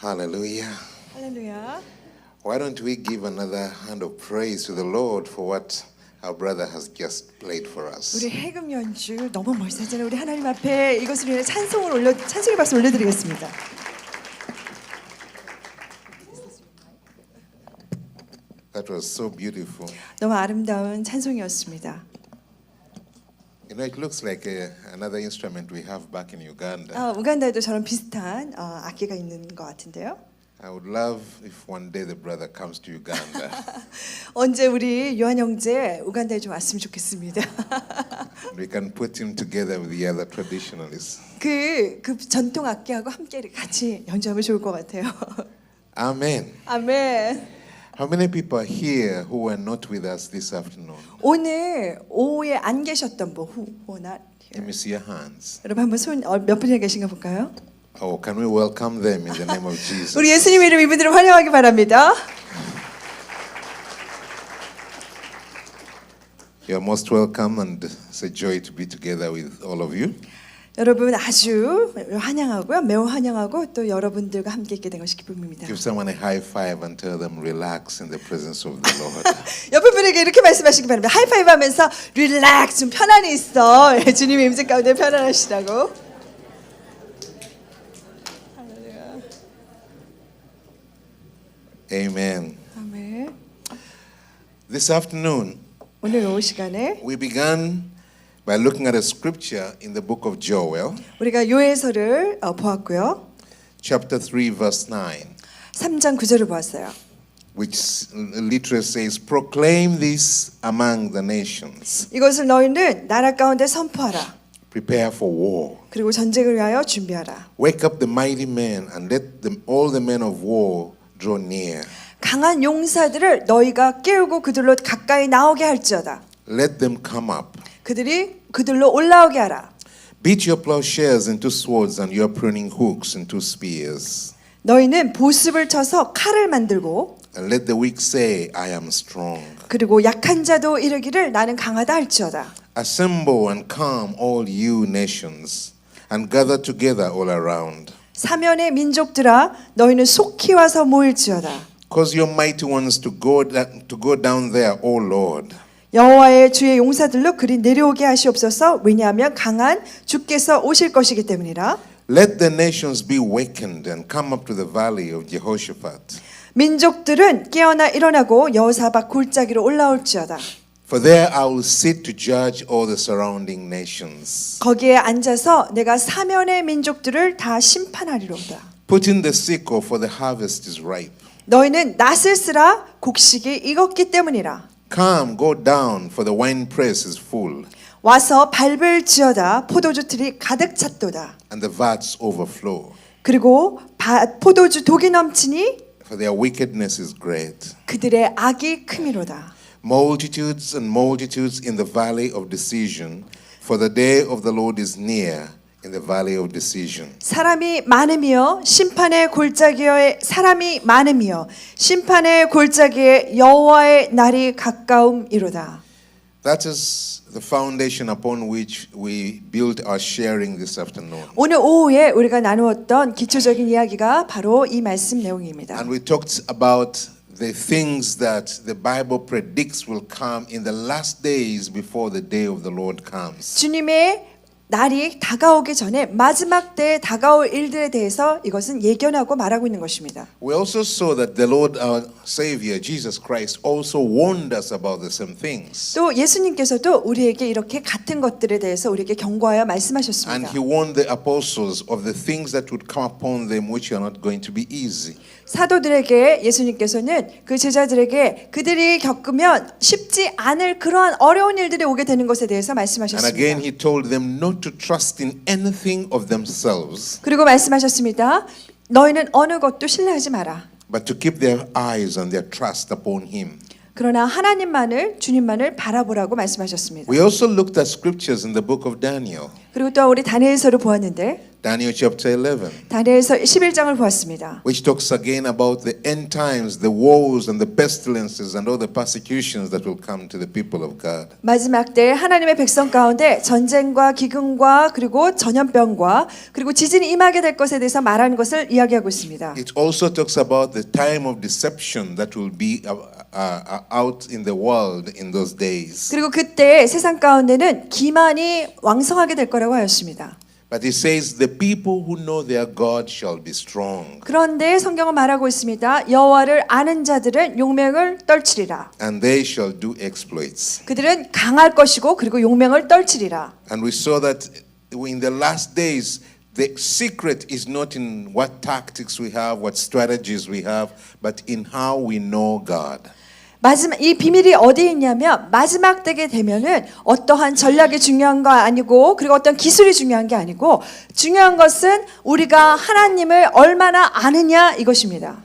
Hallelujah. 할렐루야. Why don't we give another hand of praise to the Lord for what our brother has just played for us? 우리 해금 연주 너무 멋있었잖아요. 우리 하나님 앞에 이것으로 인해 찬송의 박수 올려드리겠습니다. That was so beautiful. 너무 아름다운 찬송이었습니다. You know, it looks like another instrument we have back in Uganda. 우간다에도 저런 비슷한 악기가 있는 것 같은데요. I would love if one day the brother comes to Uganda. 언제 우리 요한 형제 우간다에 좀 왔으면 좋겠습니다. We can put him together with the other traditionalists. 그 전통 악기하고 함께 같이 연주하면 좋을 것 같아요. Amen. 아멘. How many people are here who were not with us this afternoon? 오늘 오후에 안 계셨던 분, who not here. Let me see your hands. 여러분 한번 손 몇 분이나 계신가 볼까요? Oh, can we welcome them in the name of Jesus? 우리 예수님 이름 이분들을 환영하기 바랍니다. You're most welcome, and it's a joy to be together with all of you. 여러분 아주 환영하고요. 매우 환영하고 또 여러분들과 함께 있게 된 것이 기쁨입니다. Give someone a high five and tell them relax in the presence of the Lord. 옆에 분에게 이렇게 말씀하시기 바랍니다. 하이파이브 하면서 릴렉스 좀 편안히 있어. 주님의 임재 가운데 편안하시라고. Amen. 아멘. This afternoon, 오늘 오후 시간에 we began by looking at a scripture in the book of Joel, 우리가 요엘서를 보았고요. chapter 3, verse 9, 3장 9절을 보았어요. which literally says, proclaim this among the nations, 이것을 너희는 나라 가운데 선포하라. prepare for war. 그리고 전쟁을 위하여 준비하라. Wake up the mighty men and let all the men of war draw near. 강한 용사들을 너희가 깨우고 그들로 가까이 나오게 할지어다. Let them come up. 그들로 올라오게 하라. Beat your plowshares into swords and your pruning hooks into spears. 너희는 보습을 쳐서 칼을 만들고 And let the weak say, I am strong. 그리고 약한 자도 이르기를 나는 강하다 할지어다. Assemble and come all you nations and gather together all around. 사면의 민족들아 너희는 속히 와서 모일지어다. Cause your mighty ones to go down there, O Lord. 여호와의 주의 용사들로 그리 내려오게 하시옵소서. 왜냐하면 강한 주께서 오실 것이기 때문이라. Let the nations be wakened and come up to the valley of Jehoshaphat. 민족들은 깨어나 일어나고 여호사밧 골짜기로 올라올지어다. For there I will sit to judge all the surrounding nations. 거기에 앉아서 내가 사면의 민족들을 다 심판하리로다. Put in the sickle, for the harvest is ripe. 너희는 낫을 쓰라 곡식이 익었기 때문이라. Come, go down, for the winepress is full, 와서 밟을 지어다. 포도주 틀이 가득 찼도다. and the vats overflow. 그리고 포도주 독이 넘치니 For their wickedness is great. 그들의 악이 크미로다. Multitudes and multitudes in the valley of decision, for the day of the Lord is near in the valley of decision. 사람이 많으며 심판의 골짜기에 심판의 골짜기에 여호와의 날이 가까움이로다. That is the foundation upon which we built our sharing this afternoon. 오늘 오후에 우리가 나누었던 기초적인 이야기가 바로 이 말씀 내용입니다. And we talked about the things that the Bible predicts will come in the last days before the day of the Lord comes. 주님의 날이 다가오기 전에 마지막 때에 다가올 일들에 대해서 이것은 예견하고 말하고 있는 것입니다. We also saw that the Lord our Savior Jesus Christ also warned us about the same things. 또 예수님께서도 우리에게 이렇게 같은 것들에 대해서 우리에게 경고하여 And 말씀하셨습니다. he warned the apostles of the things that would come upon them which are not going to be easy. 사도들에게 예수님께서는 그 제자들에게 그들이 겪으면 쉽지 않을 그러한 어려운 일들이 오게 되는 것에 대해서 And 말씀하셨습니다. again he told them not to trust in anything of themselves, 그리고 말씀하셨습니다. 너희는 어느 것도 신뢰하지 마라. but to keep their eyes and their trust upon him. 그러나 주님만을 바라보라고 말씀하셨습니다. We also looked at scriptures in the book of Daniel. 그리고 또 우리 다니엘서를 보았는데 Daniel chapter 11, 다니엘서 11장을 보았습니다. which talks again about the end times, the woes and the pestilences and all the persecutions that will come to the people of God. 마지막 때 하나님의 백성 가운데 전쟁과 기근과 그리고 전염병과 그리고 지진이 임하게 될 것에 대해서 말하는 것을 이야기하고 있습니다. It also talks about the time of deception that will be out in the world in those days. 그리고 그때 세상 가운데는 기만이 왕성하게 될 거라고 하였습니다. But it says the people who know their God shall be strong, 그런데 성경은 말하고 있습니다. 여호와를 아는 자들은 용맹을 떨치리라. and they shall do exploits. 그들은 강할 것이고 그리고 용맹을 떨치리라. And we saw that in the last days, the secret is not in what tactics we have, what strategies we have, but in how we know God. 마지막 이 비밀이 어디에 있냐면 마지막 때게 되면은 어떠한 전략이 중요한 거 아니고 그리고 어떤 기술이 중요한 게 아니고 중요한 것은 우리가 하나님을 얼마나 아느냐 이것입니다.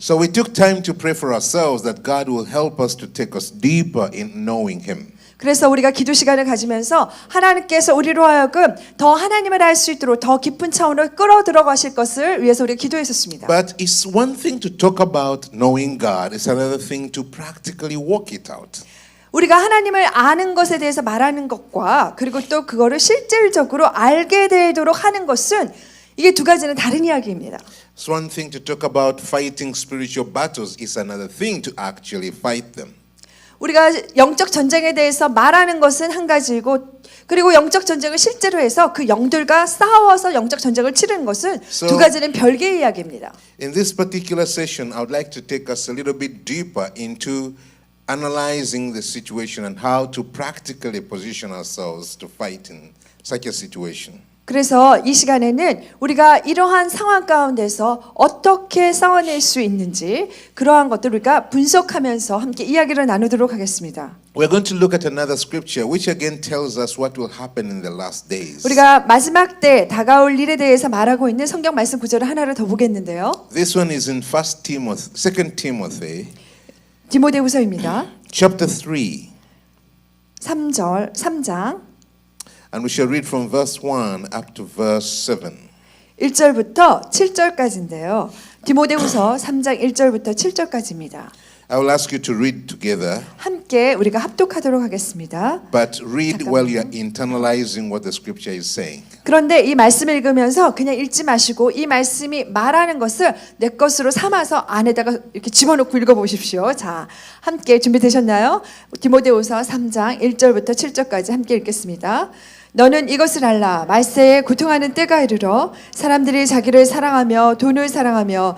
So we took time to pray for ourselves that God will help us to take us deeper in knowing Him. 그래서 우리가 기도 시간을 가지면서 하나님께서 우리로 하여금 더 하나님을 알 수 있도록 더 깊은 차원으로 끌어 들어가실 것을 위해서 우리가 기도했었습니다. But it's one thing to talk about knowing God, it's another thing to practically walk it out. 우리가 하나님을 아는 것에 대해서 말하는 것과 그리고 또 그거를 실질적으로 알게 되도록 하는 것은 이게 두 가지는 다른 이야기입니다. It's one thing to talk about fighting spiritual battles, it's another thing to actually fight them. 우리가 영적 전쟁에 대해서 말하는 것은 한 가지이고 그리고 영적 전쟁을 실제로 해서 그 영들과 싸워서 영적 전쟁을 치르는 것은 두 가지는 별개의 이야기입니다. In this particular session, I would like to take us a little bit deeper into analyzing the situation and how to practically position ourselves to fight in such a situation. 그래서 이 시간에는 우리가 이러한 상황 가운데서 어떻게 싸워낼 수 있는지 그러한 것들을 우리가 분석하면서 함께 이야기를 나누도록 하겠습니다. We're going to look at another scripture which again tells us what will happen in the last days. 우리가 마지막 때 다가올 일에 대해서 말하고 있는 성경 말씀 구절을 하나를 더 보겠는데요. This one is in 2 Timothy 디모데후서입니다. chapter 3. 3장 And we shall read from verse 1 up to verse 7. 1절부터 7절까지인데요. 디모데후서 3장 1절부터 7절까지입니다. I will ask you to read together, 함께 우리가 합독하도록 하겠습니다. but read while you are internalizing what the scripture is saying. 그런데 이 말씀을 읽으면서 그냥 읽지 마시고 이 말씀이 말하는 것을 내 것으로 삼아서 안에다가 이렇게 집어넣고 읽어보십시오. 자, 함께 준비되셨나요? 디모데후서 3장 1절부터 7절까지 함께 읽겠습니다. 너는 이것을 알라. 말세에 고통하는 때가 이르러 사람들이 자기를 사랑하며 돈을 사랑하며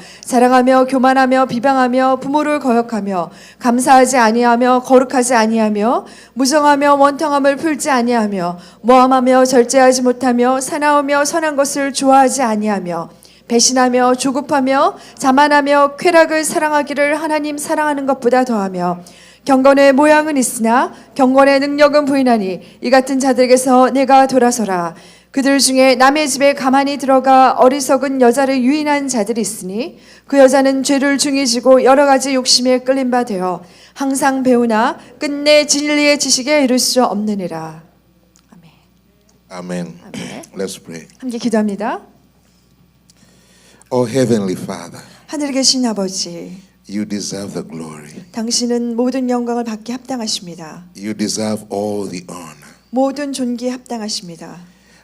교만하며 비방하며 부모를 거역하며 감사하지 아니하며 거룩하지 아니하며 무정하며 원통함을 풀지 아니하며 모함하며 절제하지 못하며 사나우며 선한 것을 좋아하지 아니하며 배신하며 조급하며 자만하며 쾌락을 사랑하기를 하나님 사랑하는 것보다 더하며 경건의 모양은 있으나 경건의 능력은 부인하니 이 같은 자들에게서 내가 돌아서라. 그들 중에 남의 집에 가만히 들어가 어리석은 여자를 유인한 자들이 있으니 그 여자는 죄를 중히 지고 여러 가지 욕심에 끌린 바 되어 항상 배우나 끝내 진리의 지식에 이를 수 없느니라. 아멘. Amen. 아멘. Let's pray. 함께 기도합니다. Oh Heavenly Father, 하늘에 계신 아버지, you deserve the glory. 당신은 모든 영광을 받기 합당하십니다. You deserve all the honor. 모든 존귀에 합당하십니다.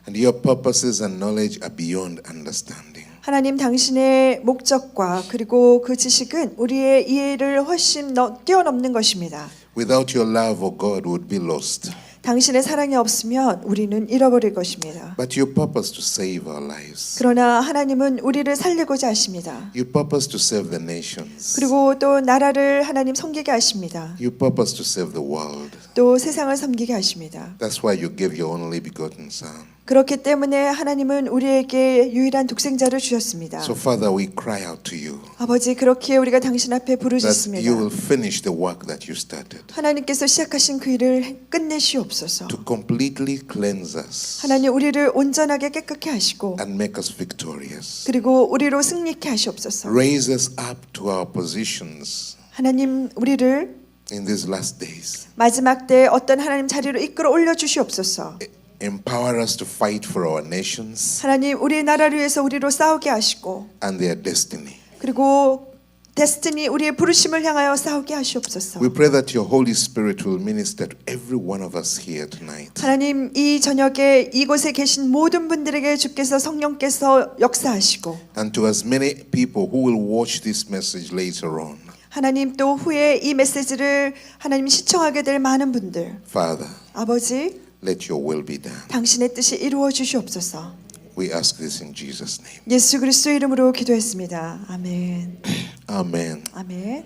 And your purposes and knowledge are beyond understanding. 하나님 당신의 목적과 그리고 그 지식은 우리의 이해를 훨씬 뛰어넘는 것입니다. Without your love, O God, we would be lost. 당신의 사랑이 없으면 우리는 잃어버릴 것입니다. But you purpose to save our lives. 그러나 하나님은 우리를 살리고자 하십니다. You purpose to save the nations. 그리고 또 나라를 하나님 섬기게 하십니다. You purpose to save the world. 또 세상을 섬기게 하십니다. That's why you gave your only begotten Son. 그렇기 때문에 하나님은 우리에게 유일한 독생자를 주셨습니다. So Father, we cry out to you 아버지, 그렇게 우리가 당신 앞에 that 부르짖습니다. you will finish the work that you started. 하나님께서 시작하신 그 일을 끝내시옵소서. To completely cleanse us 하나님, 우리를 온전하게 깨끗게 하시고 and make us victorious. 그리고 우리로 승리케 하시옵소서. Raise us up to our positions 하나님, 우리를 in these last days. 마지막 때 어떤 하나님 자리로 이끌어 올려 주시옵소서. empower us to fight for our nations 하나님 우리의 나라를 위해서 우리로 싸우게 하시고 and their destiny. 그리고 데스티니 우리의 부르심을 향하여 싸우게 하시옵소서. We pray that your Holy Spirit will minister to every one of us here tonight. 하나님 이 저녁에 이곳에 계신 모든 분들에게 주께서 성령께서 역사하시고 And to as many people who will watch this message later on. 하나님 또 후에 이 메시지를 하나님 시청하게 될 많은 분들 Father, 아버지 let your will be done. 당신의 뜻이 이루어 주시옵소서. We ask this in Jesus' name. 예수 그리스도 이름으로 기도했습니다. 아멘. Amen. 아멘.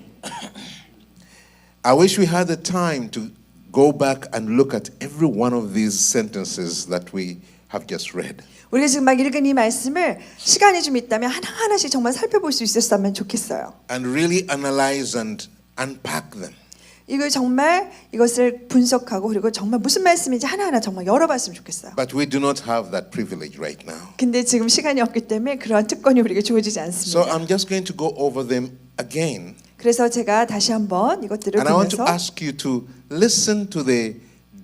I wish we had the time to go back and look at every one of these sentences that we have just read. 우리가 지금 막 읽은 이 말씀을 시간이 좀 있다면 하나하나씩 정말 살펴볼 수 있었으면 좋겠어요. And really analyze and unpack them. 이걸 정말 이것을 분석하고 그리고 정말 무슨 말씀인지 하나하나 정말 열어봤으면 좋겠어요. But we do not have that privilege right now. 근데 지금 시간이 없기 때문에 그러한 특권이 우리에게 주어지지 So 않습니다. I'm just going to go over them again. 그래서 제가 다시 한번 이것들을 And I want to 보면서 ask you to listen to the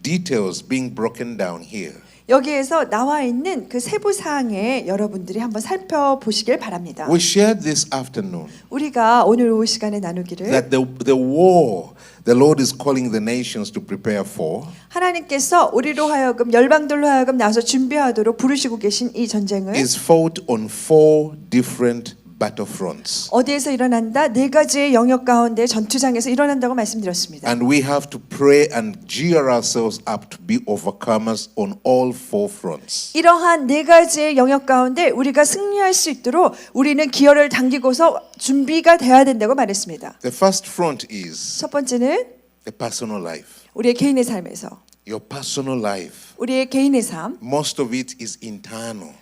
details being broken down here. 여기에서 나와 있는 그 세부 사항에 여러분들이 한번 살펴보시길 바랍니다. We shared this afternoon 우리가 오늘 오후 시간에 나누기를 that the war the Lord is calling the nations to prepare for 하나님께서 우리로 하여금 열방들로 하여금 나서 준비하도록 부르시고 계신 이 전쟁을 is fought on 4 different battlefronts. 어디에서 일어난다? 4가지의 영역 가운데 전투장에서 일어난다고 말씀드렸습니다. And we have to pray and gear ourselves up to be overcomers on all 4 fronts. 이러한 4가지의 영역 가운데 우리가 승리할 수 있도록 우리는 기어를 당기고서 준비가 돼야 된다고 말했습니다. The first front is 첫 번째는 the personal life. 우리의 개인의 삶에서 Your personal life. 우리의 개인의 삶 Most of it is internal.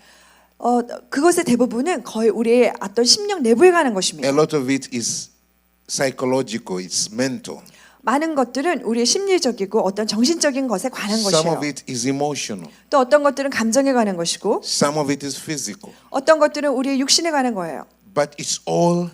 그것의 대부분은 거의 우리의 어떤 심령 내부에 가는 A 것입니다. lot of it is psychological, it's mental. 많은 것들은 우리의 심리적이고 어떤 정신적인 것에 관한 Some 것이에요. of it is emotional. 또 어떤 것들은 감정에 관한 것이고 Some of it is physical. 어떤 것들은 우리의 육신에 관한 거예요. But it's all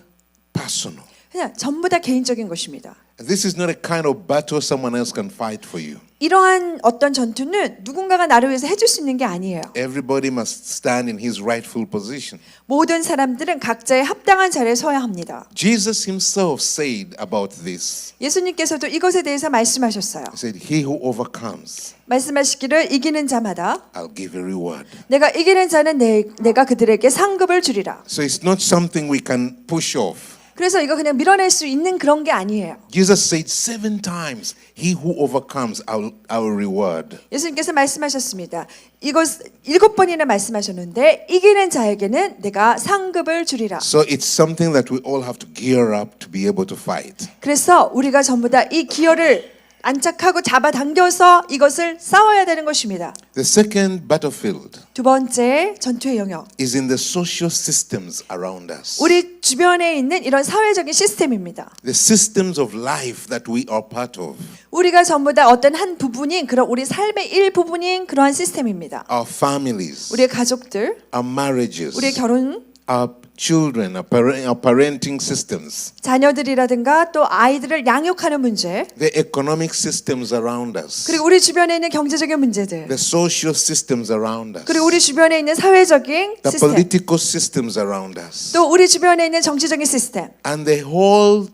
personal. 그냥 전부 다 개인적인 것입니다. This is not a kind of battle someone else can fight for you. 이러한 어떤 전투는 누군가가 나를 위해서 해줄 수 있는 게 아니에요. Everybody must stand in his rightful position. 모든 사람들은 각자의 합당한 자리에 서야 합니다. Jesus himself said about this. 예수님께서도 이것에 대해서 말씀하셨어요. He said, "He who overcomes, 말씀하시기를 이기는 자마다 I'll give a reward." 내가 이기는 자는 내가 그들에게 상급을 주리라. So it's not something we can push off. 그래서 이거 그냥 밀어낼 수 있는 그런 게 아니에요. Jesus said 7 times, "He who overcomes, our reward." 예수님께서 말씀하셨습니다. 이것 7번이나 말씀하셨는데 이기는 자에게는 내가 상급을 주리라. So it's something that we all have to gear up to be able to fight. 그래서 우리가 전부 다 이 기어를 안착하고 잡아당겨서 이것을 싸워야 되는 것입니다. The second battlefield 두 번째 전투의 영역. is in the social systems around us. 우리 주변에 있는 이런 사회적인 시스템입니다. The systems of life that we are part of. 우리가 전부 다 어떤 한 부분인 그런 우리 삶의 일부분인 그러한 시스템입니다. Our families, 우리의 가족들, our marriages, 우리의 결혼, our children, our parenting systems, 자녀들이라든가 또 아이들을 양육하는 문제, the economic systems around us, 그리고 우리 주변에 있는 경제적인 문제들, the social systems around us, 그리고 우리 주변에 있는 사회적인 the 시스템, political systems around us, 또 우리 주변에 있는 정치적인 시스템, and the whole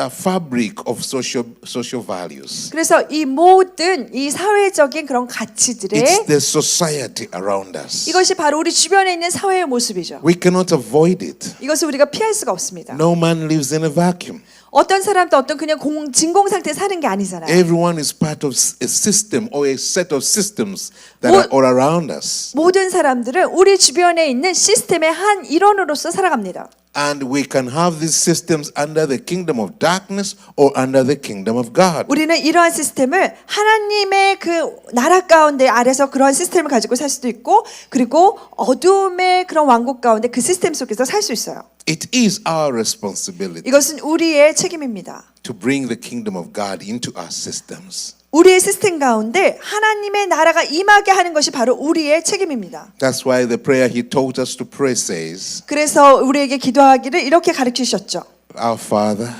fabric of social values. 그래서 이 모든 이 사회적인 그런 가치들의 It's the society around us. 이것이 바로 우리 주변에 있는 사회의 모습이죠. We cannot avoid it. 이것을 우리가 피할 수가 없습니다. No man lives in a vacuum. 어떤 사람도 어떤 그냥 진공 상태에 사는 게 아니잖아요. Everyone is part of a system or a set of systems that are all around us. 모든 사람들은 우리 주변에 있는 시스템의 한 일원으로서 살아갑니다. And we can have these systems under the kingdom of darkness or under the kingdom of God. 우리는 이러한 시스템을 하나님의 그 나라 가운데 아래서 그러한 시스템을 가지고 살 수도 있고 그리고 어둠의 그런 왕국 가운데 그 시스템 속에서 살 수 있어요. It is our responsibility 이것은 우리의 책임입니다. to bring the kingdom of God into our systems. 우리의 시스템 가운데 하나님의 나라가 임하게 하는 것이 바로 우리의 책임입니다. That's why the prayer he taught us to pray says, 그래서 우리에게 기도하기를 이렇게 가르치셨죠. Our Father,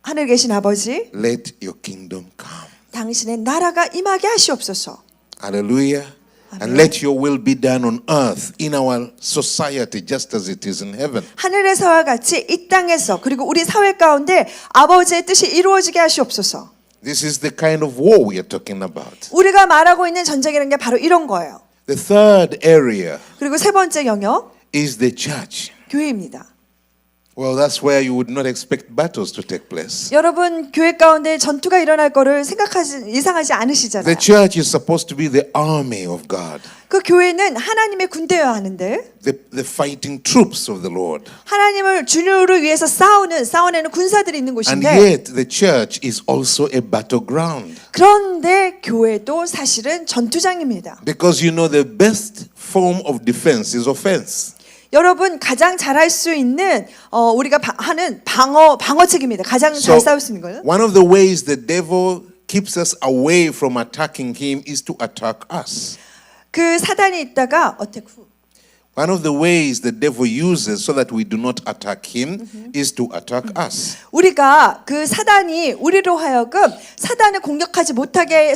하늘에 계신 아버지, let your kingdom come. 당신의 나라가 임하게 하시옵소서. Hallelujah. And let your will be done on earth, in our society, just as it is in heaven. 하늘에서와 같이 이 땅에서 그리고 우리 사회 가운데 아버지의 뜻이 이루어지게 하시옵소서. This is the kind of war we are talking about. 우리가 말하고 있는 전쟁이라는 게 바로 이런 거예요. The third area 그리고 세 번째 영역, is the church. 교회입니다. Well, that's where you would not expect battles to take place. 여러분 교회 가운데 전투가 일어날 거를 예상하지 않으시잖아요. The church is supposed to be the army of God, 그 교회는 하나님의 군대여야 하는데 the fighting troops of the Lord. 하나님을 주를 위해서 싸워내는 군사들이 있는 And 곳인데 yet, the church is also a battleground. 그런데 교회도 사실은 전투장입니다. Because you know, the best form of defense is offense. 여러분 가장 잘할 수 있는 우리가 하는 방어책입니다. 가장 So, 잘 싸울 수 있는 거는. one of the ways the devil keeps us away from attacking him is to attack us. 그 사단이 있다가 One of the ways the devil uses so that we do not attack him is to attack us. 우리가 그 사단이 우리로 하여금 사단을 공격하지 못하게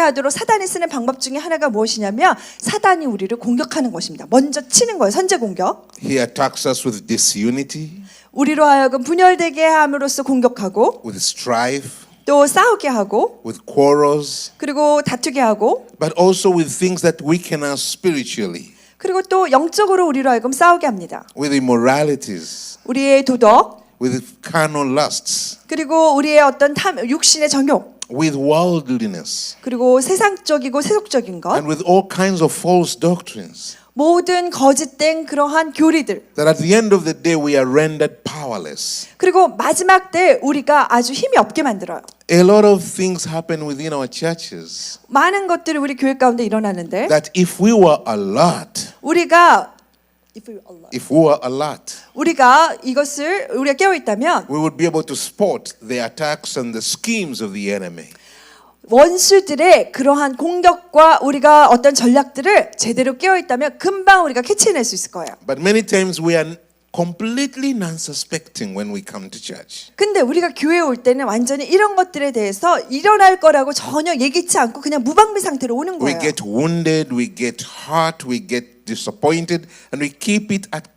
하도록 사단이 쓰는 방법 중에 하나가 무엇이냐면 사단이 우리를 공격하는 것입니다. 먼저 치는 거예요. 선제 공격. He attacks us with disunity, 우리로 하여금 분열되게 함으로써 공격하고 with strife, 또 싸우게 하고 with quarrels, 그리고 다투게 하고 but also with things that weaken us spiritually, 그리고 또 영적으로 우리로 하여금 싸우게 합니다. with immoralities, 우리의 도덕 with carnal lusts, 그리고 우리의 어떤 육신의 정욕 with worldliness, 그리고 세상적이고 세속적인 것 and with all kinds of false doctrines. 모든 거짓된 그러한 교리들 That at the end of the day we are rendered powerless. 그리고 마지막 때 우리가 아주 힘이 없게 만들어요. A lot of things happen within our churches 많은 것들이 우리 교회 가운데 일어나는데 that if we were alert, 우리가 우리가 깨어 있다면 we would be able to spot the attacks and the schemes of the enemy. 원수들의 그러한 공격과 우리가 어떤 전략들을 제대로 깨어 있다면 금방 우리가 캐치해낼 수 있을 거예요. But many times we are completely non-suspecting when we come to church. 근데 우리가 교회에 올 때는 완전히 이런 것들에 대해서 일어날 거라고 전혀 예기치 않고 그냥 무방비 상태로 오는 We 거예요. get wounded, we get hurt, we get disappointed, and we keep it at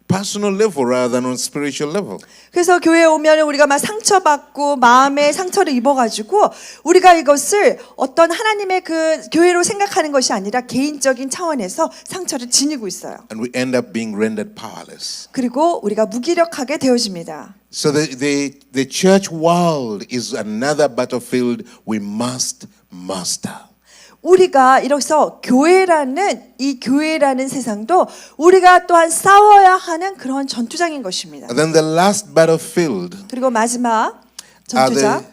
personal level rather than on spiritual level. 그래서 교회에 오면 우리가 막 상처받고 마음에 상처를 입어가지고 우리가 이것을 어떤 하나님의 그 교회로 생각하는 것이 아니라 개인적인 차원에서 상처를 지니고 있어요. And we end up being rendered powerless. 그리고 우리가 무기력하게 되어집니다. So the church world is another battlefield we must master. 우리가 이로써 이 교회라는 세상도 우리가 또한 싸워야 하는 그런 전투장인 것입니다. And then the last battlefield 그리고 마지막 전투장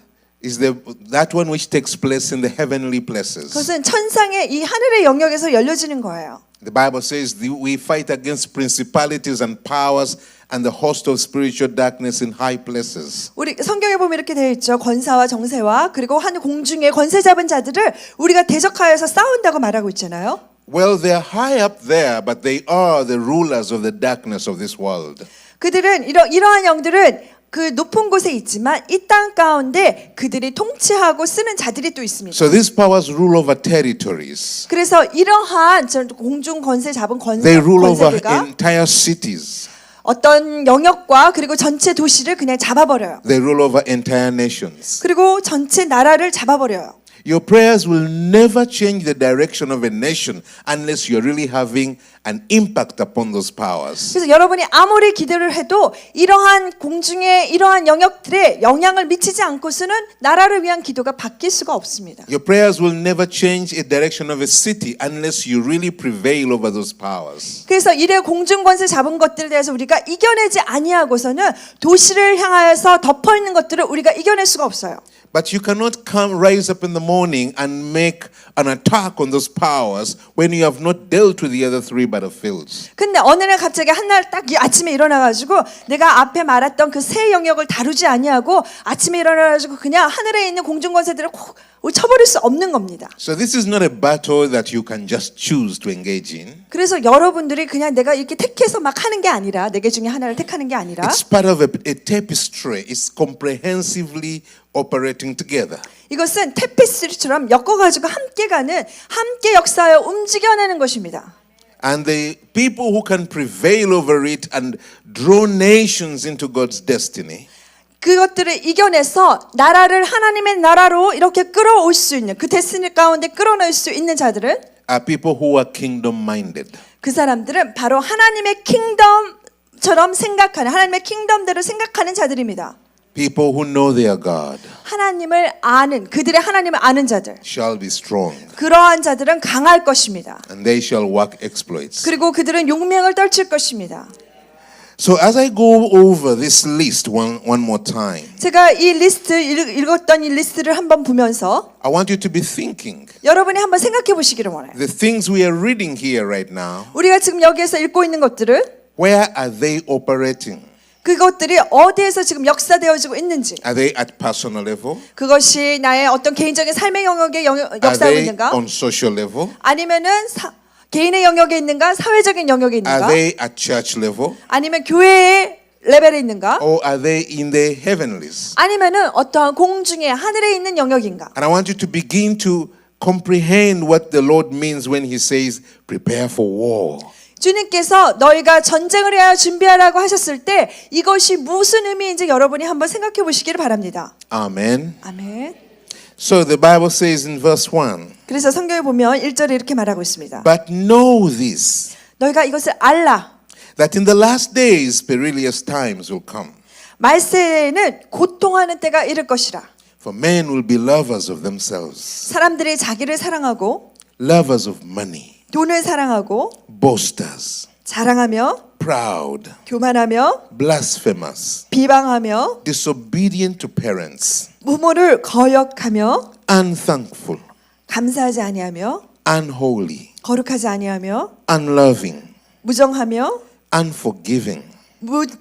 is that one which takes place in the heavenly places. 그것은 천상의 이 하늘의 영역에서 열려지는 거예요. The Bible says we fight against principalities and powers and the host of spiritual darkness in high places. 우리 성경에 보면 이렇게 되어 있죠. 권사와 정세와 그리고 하늘 공중에 권세 잡은 자들을 우리가 대적하여서 싸운다고 말하고 있잖아요. Well, they're high up there, but they are the rulers of the darkness of this world. 그들은 이러한 영들은 그 높은 곳에 있지만 이 땅 가운데 그들이 통치하고 쓰는 자들이 또 있습니다. So these powers rule over territories. 그래서 이러한 공중 권세 잡은 They rule over 권세들과 entire cities. 어떤 영역과 그리고 전체 도시를 그냥 잡아버려요. They rule over entire nations. 그리고 전체 나라를 잡아버려요. Your prayers will never change the direction of a nation unless you're really having an impact upon those powers. 그래서 여러분이 아무리 기도를 해도 이러한 공중의 이러한 영역들에 영향을 미치지 않고서는 나라를 위한 기도가 바뀔 수가 없습니다. Your prayers will never change the direction of a city unless you really prevail over those powers. 그래서 이래 공중 권세 잡은 것들에 대해서 우리가 이겨내지 아니하고서는 도시를 향하여서 덮어 있는 것들을 우리가 이겨낼 수가 없어요. But you cannot rise up in the morning and make an attack on those powers when you have not dealt with the other three battlefields. 근데 어느 날 갑자기 한 날 딱 아침에 일어나가지고 내가 앞에 말했던 그 세 영역을 다루지 아니하고 아침에 일어나가지고 그냥 하늘에 있는 공중 권세들을 쳐버릴 수 없는 겁니다. So this is not a battle that you can just choose to engage in. 그래서 여러분들이 그냥 내가 이렇게 택해서 막 하는 게 아니라 네 개 중에 하나를 택하는 게 아니라 It's part of a tapestry. It's comprehensively operating together. 이것은 테피스트리처럼 엮어가지고 함께 가는 함께 역사하여 움직여내는 것입니다. And the people who can prevail over it and draw nations into God's destiny 그것들을 이겨내서 나라를 하나님의 나라로 이렇게 끌어올 수 있는 그 데스니 가운데 끌어낼 수 있는 자들은 are people who are kingdom minded. 그 사람들은 바로 하나님의 킹덤처럼 생각하는 하나님의 킹덤대로 생각하는 자들입니다. People who know their God 하나님을 아는 그들의 하나님을 아는 자들 shall be strong, 그러한 자들은 강할 것입니다. and they shall work exploits. 그리고 그들은 용맹을 떨칠 것입니다. So as I go over this list one more time, 제가 이 리스트 읽었던 이 리스트를 한번 보면서 I want you to be thinking. 여러분이 한번 생각해 보시기를 원해요. The things we are reading here right now, 우리가 지금 여기에서 읽고 있는 것들을 where are they operating? 그것들이 어디에서 지금 역사되어지고 있는지 Are they at personal level? 그것이 나의 어떤 개인적인 삶의 영역에 Are 역사하고 they 있는가? on social level? 아니면은 개인의 영역에 있는가? 사회적인 영역에 Are 있는가? they at church level? 아니면 교회의 레벨에 있는가? Or are they in the heavenlies? 아니면은 어떠한 공중에 하늘에 있는 영역인가? And I want you to begin to comprehend what the Lord means when He says, prepare for war. 주님께서 너희가 전쟁을 위하여 준비하라고 하셨을 때 이것이 무슨 의미인지 여러분이 한번 생각해 보시기를 바랍니다. Amen. 아멘. So the Bible says in verse 1, 그래서 성경에 보면 1절에 이렇게 말하고 있습니다. but know this, 너희가 이것을 알라. that in the last days perilous times will come. 말세에는 고통하는 때가 이를 것이라. For men will be lovers of themselves, 사람들이 자기를 사랑하고 lovers of money, 돈을 사랑하고 boasters, 자랑하며 proud, 교만하며 blasphemous, 비방하며 disobedient to parents, 부모를 거역하며 unthankful, 감사하지 아니하며 unholy, 거룩하지 아니하며 unloving, 무정하며 unforgiving,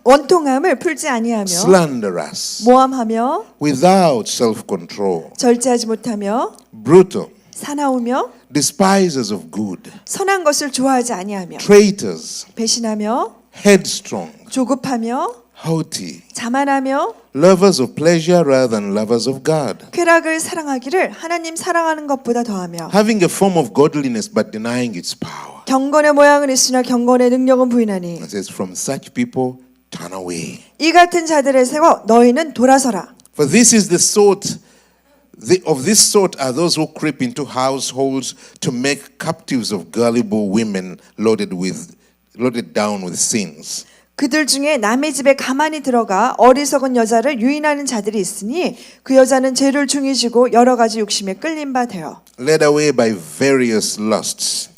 원통함을 풀지 아니하며 slanderous, 모함하며 without self-control, 절제하지 못하며 brutal, 사나우며 despisers of good, 선한 것을 좋아하지 아니하며 traitors, 배신하며 headstrong, 조급하며 haughty, 자만하며 lovers of pleasure rather than lovers of God, 쾌락을 사랑하기를 하나님 사랑하는 것보다 더하며 having a form of godliness but denying its power. 경건의 모양은 있으나 경건의 능력은 부인하니 It says, from such people turn away. 이 같은 자들을 세워 너희는 돌아서라. For this is the sort of this sort are those who creep into households to make captives of gullible women loaded down with sins. 그들 중에 남의 집에 가만히 들어가 어리석은 여자를 유인하는 자들이 있으니 그 여자는 죄를 중히 지고 여러 가지 욕심에 끌린 바 되어 Led away by various lusts,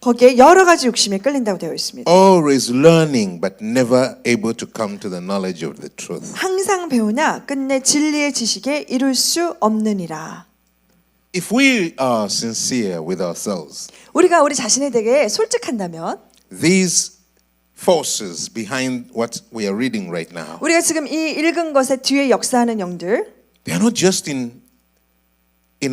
거기에 여러 가지 욕심에 끌린다고 되어 있습니다. always learning but never able to come to the knowledge of the truth. 항상 배우나 끝내 진리의 지식에 이룰 수 없느니라. If we are sincere with ourselves, 우리가 우리 자신에 대해 솔직한다면 these forces behind what we are reading right now, 우리가 지금 이 읽은 것의 뒤에 역사하는 영들 they are not just in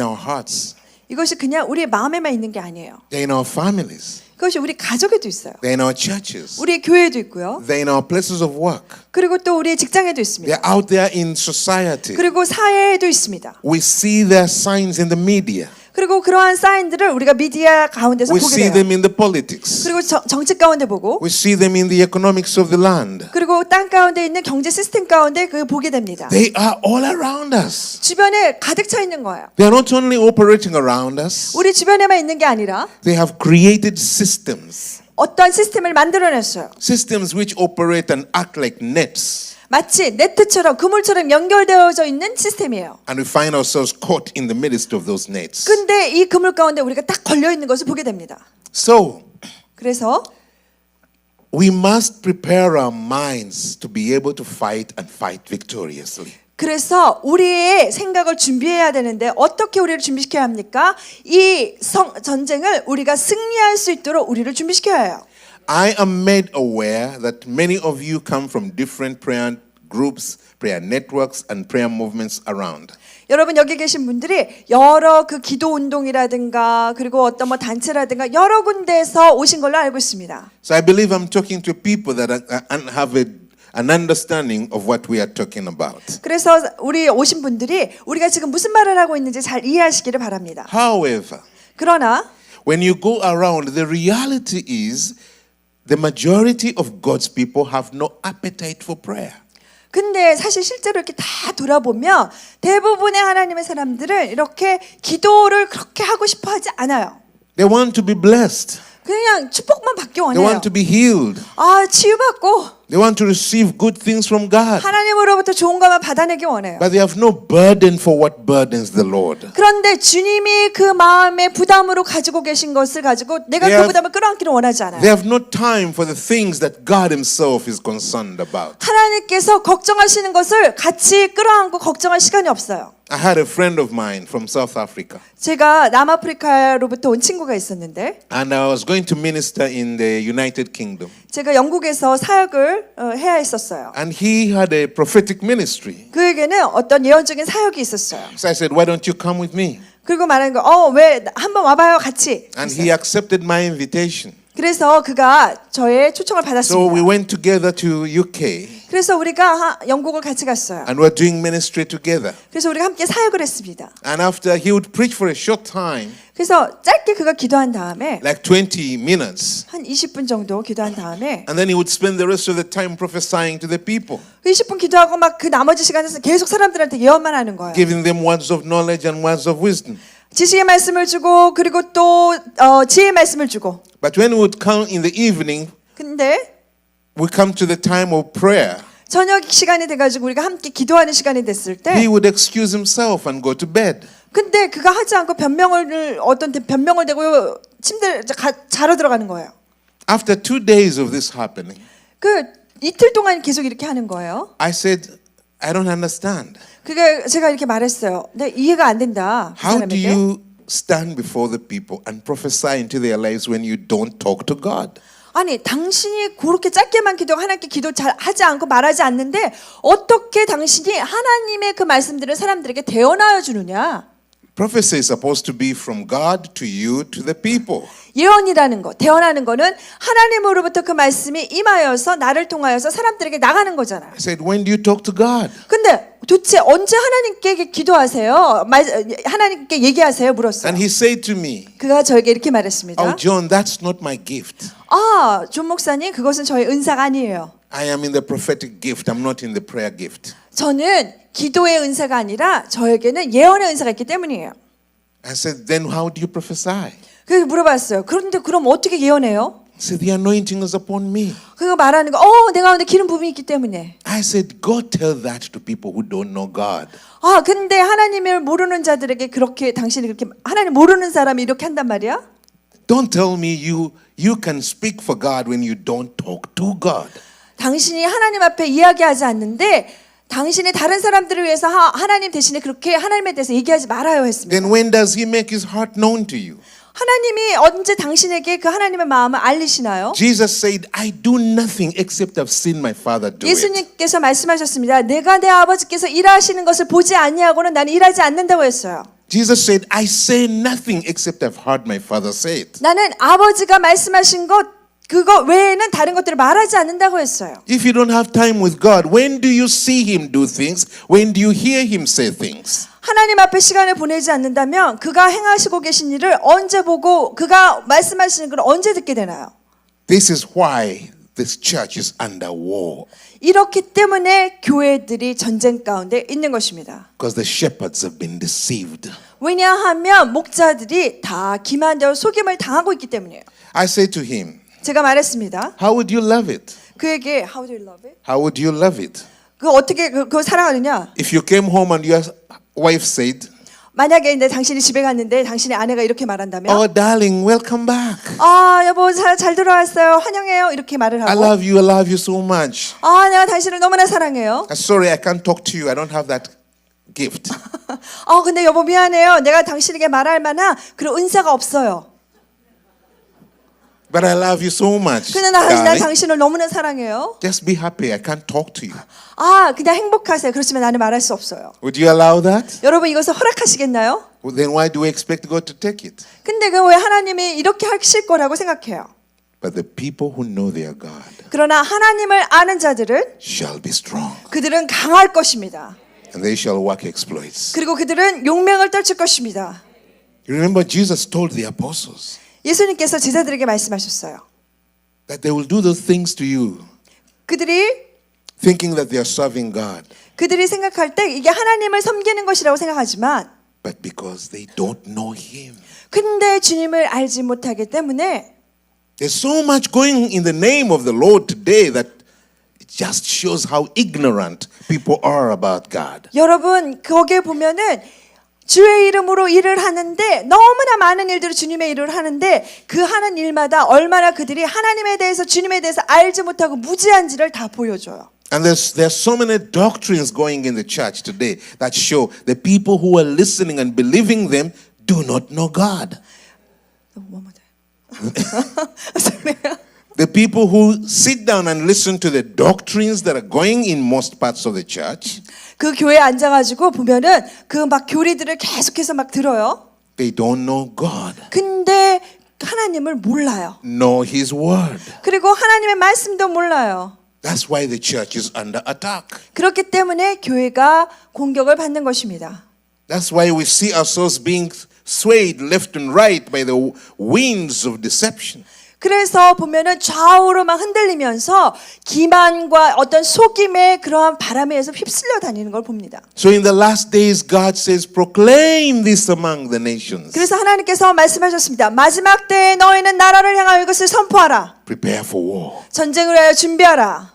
our hearts. 이것이 그냥 우리의 마음에만 있는 게 아니에요. They're in our families. 그것이 우리 가족에도 있어요. They're in our churches. 우리 교회에도 있고요. They're in our places of work. 그리고 또 우리의 직장에도 있습니다. They're out there in society. 그리고 사회에도 있습니다. We see their signs in the media. 그리고 그러한 사인들을 우리가 미디어 가운데서 We 보게 see 돼요. them in the politics. 그리고 정책 가운데 보고 We see them in the economics of the land. 그리고 땅 가운데 있는 경제 시스템 가운데 그 보게 됩니다. They are all around us. 주변에 가득 차 있는 거예요. They are not only operating around us, 우리 주변에만 있는 게 아니라 they have created systems. 어떠한 시스템을 만들어냈어요. Systems which operate and act like nets. 마치 네트처럼 그물처럼 연결되어져 있는 시스템이에요. And we find ourselves caught in the midst of those nets. 근데 이 그물 가운데 우리가 딱 걸려 있는 것을 보게 됩니다. So, 그래서 we must prepare our minds to be able to fight and fight victoriously. 그래서 우리의 생각을 준비해야 되는데 어떻게 우리를 준비시켜야 합니까? 이 전쟁을 우리가 승리할 수 있도록 우리를 준비시켜야 해요. I am made aware that many of you come from different prayer groups, prayer networks, and prayer movements around. 여러분 여기 계신 분들이 여러 그 기도 운동이라든가 그리고 어떤 뭐 단체라든가 여러 군데에서 오신 걸로 알고 있습니다. So I believe I'm talking to people that have an understanding of what we are talking about. 그래서 우리 오신 분들이 우리가 지금 무슨 말을 하고 있는지 잘 이해하시기를 바랍니다. However, 그러나 when you go around, the reality is the majority of God's people have no appetite for prayer. 근데 사실 실제로 이렇게 다 돌아보면 대부분의 하나님의 사람들은 이렇게 기도를 그렇게 하고 싶어 하지 않아요. They want to be blessed. 그냥 축복만 받기 They 원해요. want to be healed. 아, 치유받고 They want to receive good things from God. 하나님으로부터 좋은 것만 받아내기 원해요. But they have no burden for what burdens the Lord. 그런데 주님이 그 마음의 부담으로 가지고 계신 것을 가지고 내가 They 그 have- 부담을 끌어안기를 원하지 않아요. They have no time for the things that God Himself is concerned about. 하나님께서 걱정하시는 것을 같이 끌어안고 걱정할 시간이 없어요. I had a friend of mine from South Africa, 제가 남아프리카로부터 온 친구가 있었는데 and I was going to minister in the United Kingdom. 제가 영국에서 사역을 해야 했었어요. And he had a prophetic ministry. 그에게는 어떤 예언적인 사역이 있었어요. So I said, why don't you come with me? 그리고 말하는 거, 왜 한번 와봐요 같이. And he accepted my invitation. 그래서 그가 저의 초청을 So we 받았습니다. went together to UK 그래서 우리가 영국을 같이 갔어요. and we're doing ministry together. 그래서 우리가 함께 사역을 했습니다. And after he would preach for a short time, 그래서 짧게 그가 기도한 다음에 like 20 minutes, 한 20분 정도 기도한 다음에 and then he would spend the rest of the time prophesying to the people, 20분 기도하고 막 그 나머지 시간에서 계속 사람들한테 예언만 하는 거예요. giving them words of knowledge and words of wisdom. 지식의 말씀을 주고 그리고 또 지혜의 말씀을 주고. But when we would come in the evening, 근데 we come to the time of prayer, 저녁 시간이 돼가지고 우리가 함께 기도하는 시간이 됐을 때 he would excuse himself and go to bed. 근데 그가 하지 않고 어떤 변명을 대고 침대 자러 들어가는 거예요. After 2 days of this happening, 그 이틀 동안 계속 이렇게 하는 거예요. I said, I don't understand. 그게 제가 이렇게 말했어요. 근데 이해가 안 된다. 그 How do 사람에게. you stand before the people and prophesy into their lives when you don't talk to God? 아니 당신이 그렇게 짧게만 기도하고 하나님께 기도 잘 하지 않고 말하지 않는데 어떻게 당신이 하나님의 그 말씀들을 사람들에게 대언하여 주느냐? Prophecy is supposed to be from God to you to the people. 예언이라는 거, 대언하는 거는 하나님으로부터 그 말씀이 임하여서 나를 통하여서 사람들에게 나가는 거잖아요. I said, when do you talk to God? 근데 도대체 언제 하나님께 기도하세요? 하나님께 얘기하세요? 물었어요. And he said to me, 그가 저에게 이렇게 말했습니다. oh, John, that's not my gift. 아, 존 목사님, 그것은 저의 은사가 아니에요. I am in the prophetic gift. I'm not in the prayer gift. 저는 기도의 은사가 아니라 저에게는 예언의 은사가 있기 때문이에요. I said, then how do you prophesy? 그래서 물어봤어요. 그런데 그럼 어떻게 예언해요? He said, the anointing is upon me. 그거 말하는 거, 내 가운데 기름 부음이 있기 때문에. I said, go tell that to people who don't know God. 아, 근데 하나님을 모르는 자들에게 그렇게 당신이 그렇게 하나님 모르는 사람이 이렇게 한단 말이야? Don't tell me you can speak for God when you don't talk to God. 당신이 하나님 앞에 이야기하지 않는데 당신이 다른 사람들을 위해서 하나님 대신에 그렇게 하나님에 대해서 얘기하지 말아요 했습니다. Then when does he make his heart known to you? 하나님이 언제 당신에게 그 하나님의 마음을 알리시나요? Jesus said, I do nothing except I've seen my Father do it. 예수님께서 말씀하셨습니다. 내가 내 아버지께서 일하시는 것을 보지 아니하고는 나는 일하지 않는다고 했어요. Jesus said, I say nothing except I've heard my Father say it. 나는 아버지가 말씀하신 것 그거 외에는 다른 것들을 말하지 않는다고 했어요. If you don't have time with God, when do you see him do things? When do you hear him say things? 하나님 앞에 시간을 보내지 않는다면 그가 행하시고 계신 일을 언제 보고 그가 말씀하시는 걸 언제 듣게 되나요? This is why this church is under war. 이렇기 때문에 교회들이 전쟁 가운데 있는 것입니다. Because the shepherds have been deceived. 왜냐하면 목자들이 다 기만되어 속임을 당하고 있기 때문이에요. I said to him, 제가 말했습니다. how would you love it? 그에게 How do you love it? How would you love it? 그 어떻게 그거 사랑하느냐? If you came home and your wife said, 만약에 이제 당신이 집에 갔는데 당신의 아내가 이렇게 말한다면 oh darling, welcome back. 여보 잘 들어왔어요. 환영해요. 이렇게 말을 I 하고 love you so much. 내가 당신을 너무나 사랑해요. Sorry, I can't talk to you. I don't have that gift. 근데 여보 미안해요. 내가 당신에게 말할 만한 그런 은사가 없어요. But I love you so much, 근데 난 darling. 당신을 너무나 사랑해요. Just be happy. I can't talk to you. 아, 그냥 행복하세요. 그렇지만 나는 말할 수 없어요. Would you allow that? 여러분 이것을 허락하시겠나요? Well, then why do we expect God to take it? 근데 그 왜 하나님이 이렇게 하실 거라고 생각해요? But the people who know their God 그러나 하나님을 아는 자들은 shall be strong, 그들은 강할 것입니다. and they shall work exploits. 그리고 그들은 용맹을 떨칠 것입니다. You remember Jesus told the apostles 예수님께서 제자들에게 말씀하셨어요. that they will do those things to you, 그들이 thinking that they are serving God, 생각할 때 이게 하나님을 섬기는 것이라고 생각하지만 but because they don't know Him. 근데 주님을 알지 못하기 때문에 There's so much going in the name of the Lord today that it just shows how ignorant people are about God. 여러분 거기에 보면은 주의 이름으로 일을 하는데 너무나 많은 일들을 주님의 일을 하는데 그 하는 일마다 얼마나 그들이 하나님에 대해서 주님에 대해서 알지 못하고 무지한지를 다 보여줘요. And there's so many doctrines going in the church today that show the people who are listening and believing them do not know God. The people who sit down and listen to the doctrines that are going in most parts of the church, 그 교회에 앉아가지고 보면은 그 막 교리들을 계속해서 막 들어요. they don't know God, 근데 하나님을 몰라요. know His word. 그리고 하나님의 말씀도 몰라요. That's why the church is under attack. 그렇기 때문에 교회가 공격을 받는 것입니다. That's why we see ourselves being swayed left and right by the winds of deception. 그래서 보면은 좌우로 막 흔들리면서 기만과 어떤 속임의 그러한 바람에 의해서 휩쓸려 다니는 걸 봅니다. So in the last days, God says, proclaim this among the nations. 그래서 하나님께서 말씀하셨습니다. 마지막 때에 너희는 나라를 향하여 이것을 선포하라. Prepare for war. 전쟁을 위하여 준비하라.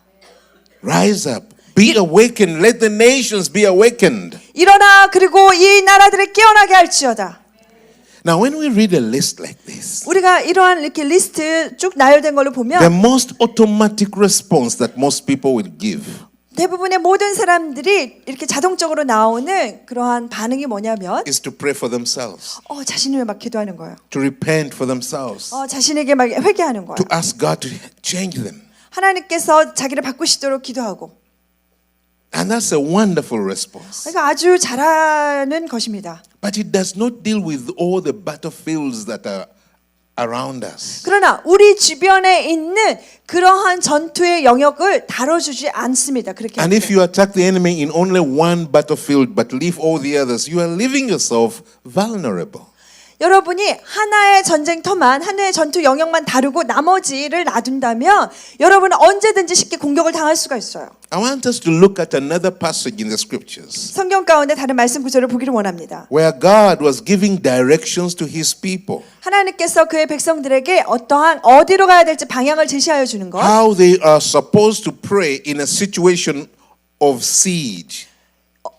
Rise up. Be awakened. Let the nations be awakened. 일어나 그리고 이 나라들을 깨어나게 할지어다. Now, when we read a list like this, 우리가 이러한 이렇게 리스트 쭉 나열된 걸로 the 보면 most automatic response that most people will give 대부분의 모든 사람들이 이렇게 자동적으로 나오는 그러한 반응이 뭐냐면 is to pray for themselves, 자신을 막 기도하는 거예요. to repent for themselves, 자신에게 막 회개하는 거예요. to ask God to change them. 하나님께서 자기를 바꾸시도록 기도하고. And that's a wonderful response. 그러니까 아주 잘하는 것입니다. But it does not deal with all the battlefields that are around us. 그러나 우리 주변에 있는 그러한 전투의 영역을 다뤄주지 않습니다. 그렇게 And if you attack the enemy in only one battlefield but leave all the others, you are leaving yourself vulnerable. 여러분이 하나의 전쟁터만 하나의 전투 영역만 다루고 나머지를 놔둔다면 여러분은 언제든지 쉽게 공격을 당할 수가 있어요. I want us to look at another passage in the scriptures 성경 가운데 다른 말씀 구절을 보기를 원합니다. where God was giving directions to His people, 하나님께서 그의 백성들에게 어떠한 어디로 가야 될지 방향을 제시하여 주는 것. how they are supposed to pray in a situation of siege.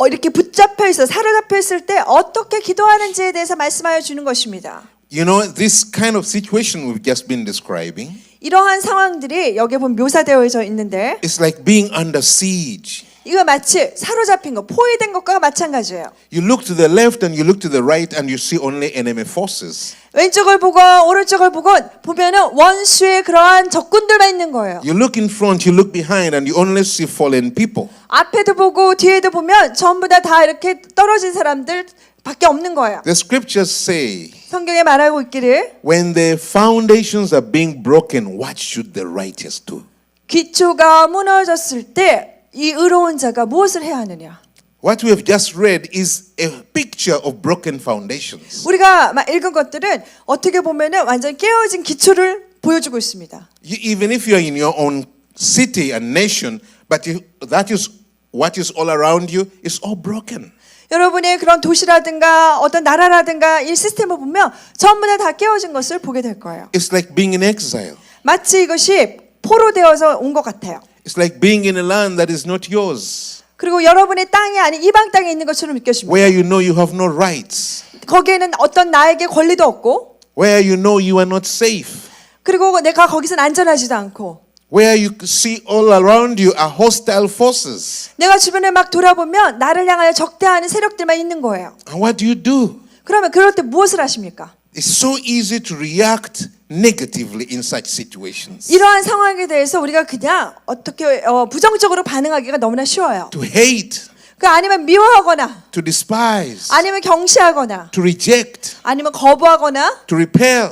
이렇게 붙잡혀 있어 사로잡혀 있을 때 어떻게 기도하는지에 대해서 말씀하여 주는 것입니다. You know, this kind of situation we've just been describing, 이러한 상황들이 여기에 보면 묘사되어져 있는데 it's like being under siege. 이거 마치 사로잡힌 것, 포위된 것과 마찬가지예요. You look to the left and you look to the right and you see only enemy forces. 왼쪽을 보고 오른쪽을 보고 보면은 원수의 그러한 적군들만 있는 거예요. You look in front, you look behind and you only see fallen people. 앞에도 보고 뒤에도 보면 전부 다 이렇게 떨어진 사람들 밖에 없는 거예요. The scriptures say, 성경에 말하고 있기를 when the foundations are being broken, what should the righteous do? 기초가 무너졌을 때 이 의로운 자가 무엇을 해야 하느냐? What we have just read is a picture of broken foundations. 우리가 막 읽은 것들은 어떻게 보면은 완전 깨어진 기초를 보여주고 있습니다. Even if you are in your own city and nation, but that is what is all around you is all broken. 여러분의 그런 도시라든가 어떤 나라라든가 이 시스템을 보면 전부 다 깨어진 것을 보게 될 거예요. It's like being in exile. 마치 이것이 포로되어서 온 것 같아요. It's like being in a land that is not yours, 그리고 여러분의 땅이 아닌 이방 땅에 있는 것처럼 느껴집니다. where you know you have no rights, 거기에는 어떤 나에게 권리도 없고 where you know you are not safe, 그리고 내가 거기서는 안전하지도 않고 where you see all around you are hostile forces. 내가 주변에 막 돌아보면 나를 향하여 적대하는 세력들만 있는 거예요. And what do? 그러면 그럴 때 무엇을 하십니까? It's so easy to react negatively in such situations. 이러한 상황에 대해서 우리가 그냥 어떻게 부정적으로 반응하기가 너무나 쉬워요. To hate, 그 아니면 미워하거나 to despise, 아니면 경시하거나 to reject, 아니면 거부하거나 to repel,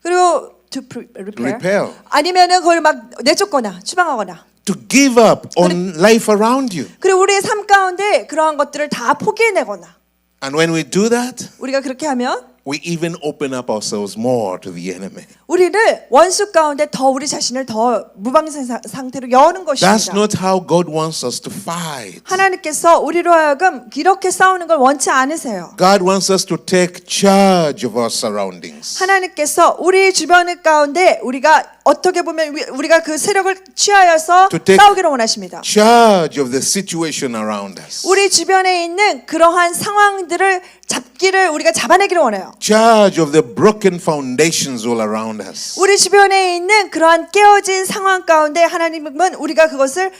그리고 repel. 아니면은 그걸 막 내쫓거나 추방하거나 to give up on life around you. 그리고 우리의 삶 가운데 그러한 것들을 다 포기해내거나 And when we do that, 우리가 그렇게 하면 we even open up ourselves more to the enemy. 우리를 원수 가운데 더 우리 자신을 더 무방생 상태로 여는 That's 것입니다. not how God wants us to fight. 하나님께서 우리로 하여금 이렇게 싸우는 걸 원치 않으세요. God wants us to take charge of our surroundings. 하나님께서 우리 주변 가운데 우리가 어떻게 보면 우리가 그 세력을 취하여서 To take 싸우기를 원하십니다. charge of the situation around us. 우리 주변에 있는 그러한 상황들을 잡기를 우리가 잡아내기를 원해요. Charge of the broken foundations all around us. 우리 주변에 있는 그러한 깨어진 상황 가운데 하나님은 우리가 그것을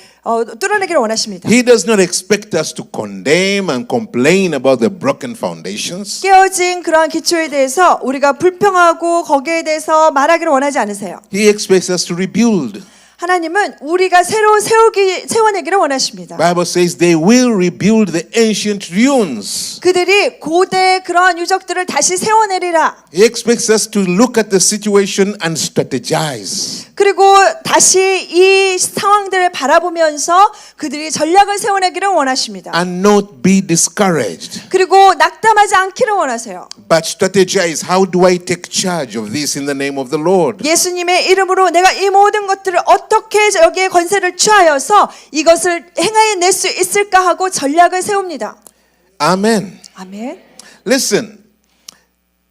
뚫어내기를 원하십니다. He does not expect us to condemn and complain about the broken foundations. 깨어진 그러한 기초에 대해서 우리가 불평하고 거기에 대해서 말하기를 원하지 않으세요. He expects us to rebuild. 하나님은 우리가 새로 세워내기를 원하십니다. Bible says they will rebuild the ancient ruins. 그들이 고대 그러한 유적들을 다시 세워내리라. He expects us to look at the situation and strategize. 그리고 다시 이 상황들을 바라보면서 그들이 전략을 세워내기를 원하십니다. And not be discouraged, 그리고 낙담하지 않기를 원하세요. but strategize. How do I take charge of this in the name of the Lord? 예수님의 이름으로 내가 이 모든 것들을 어떻게 여기에 권세를 취하여서 이것을 행해낼 수 있을까 하고 전략을 세웁니다. Amen. 아멘. Listen,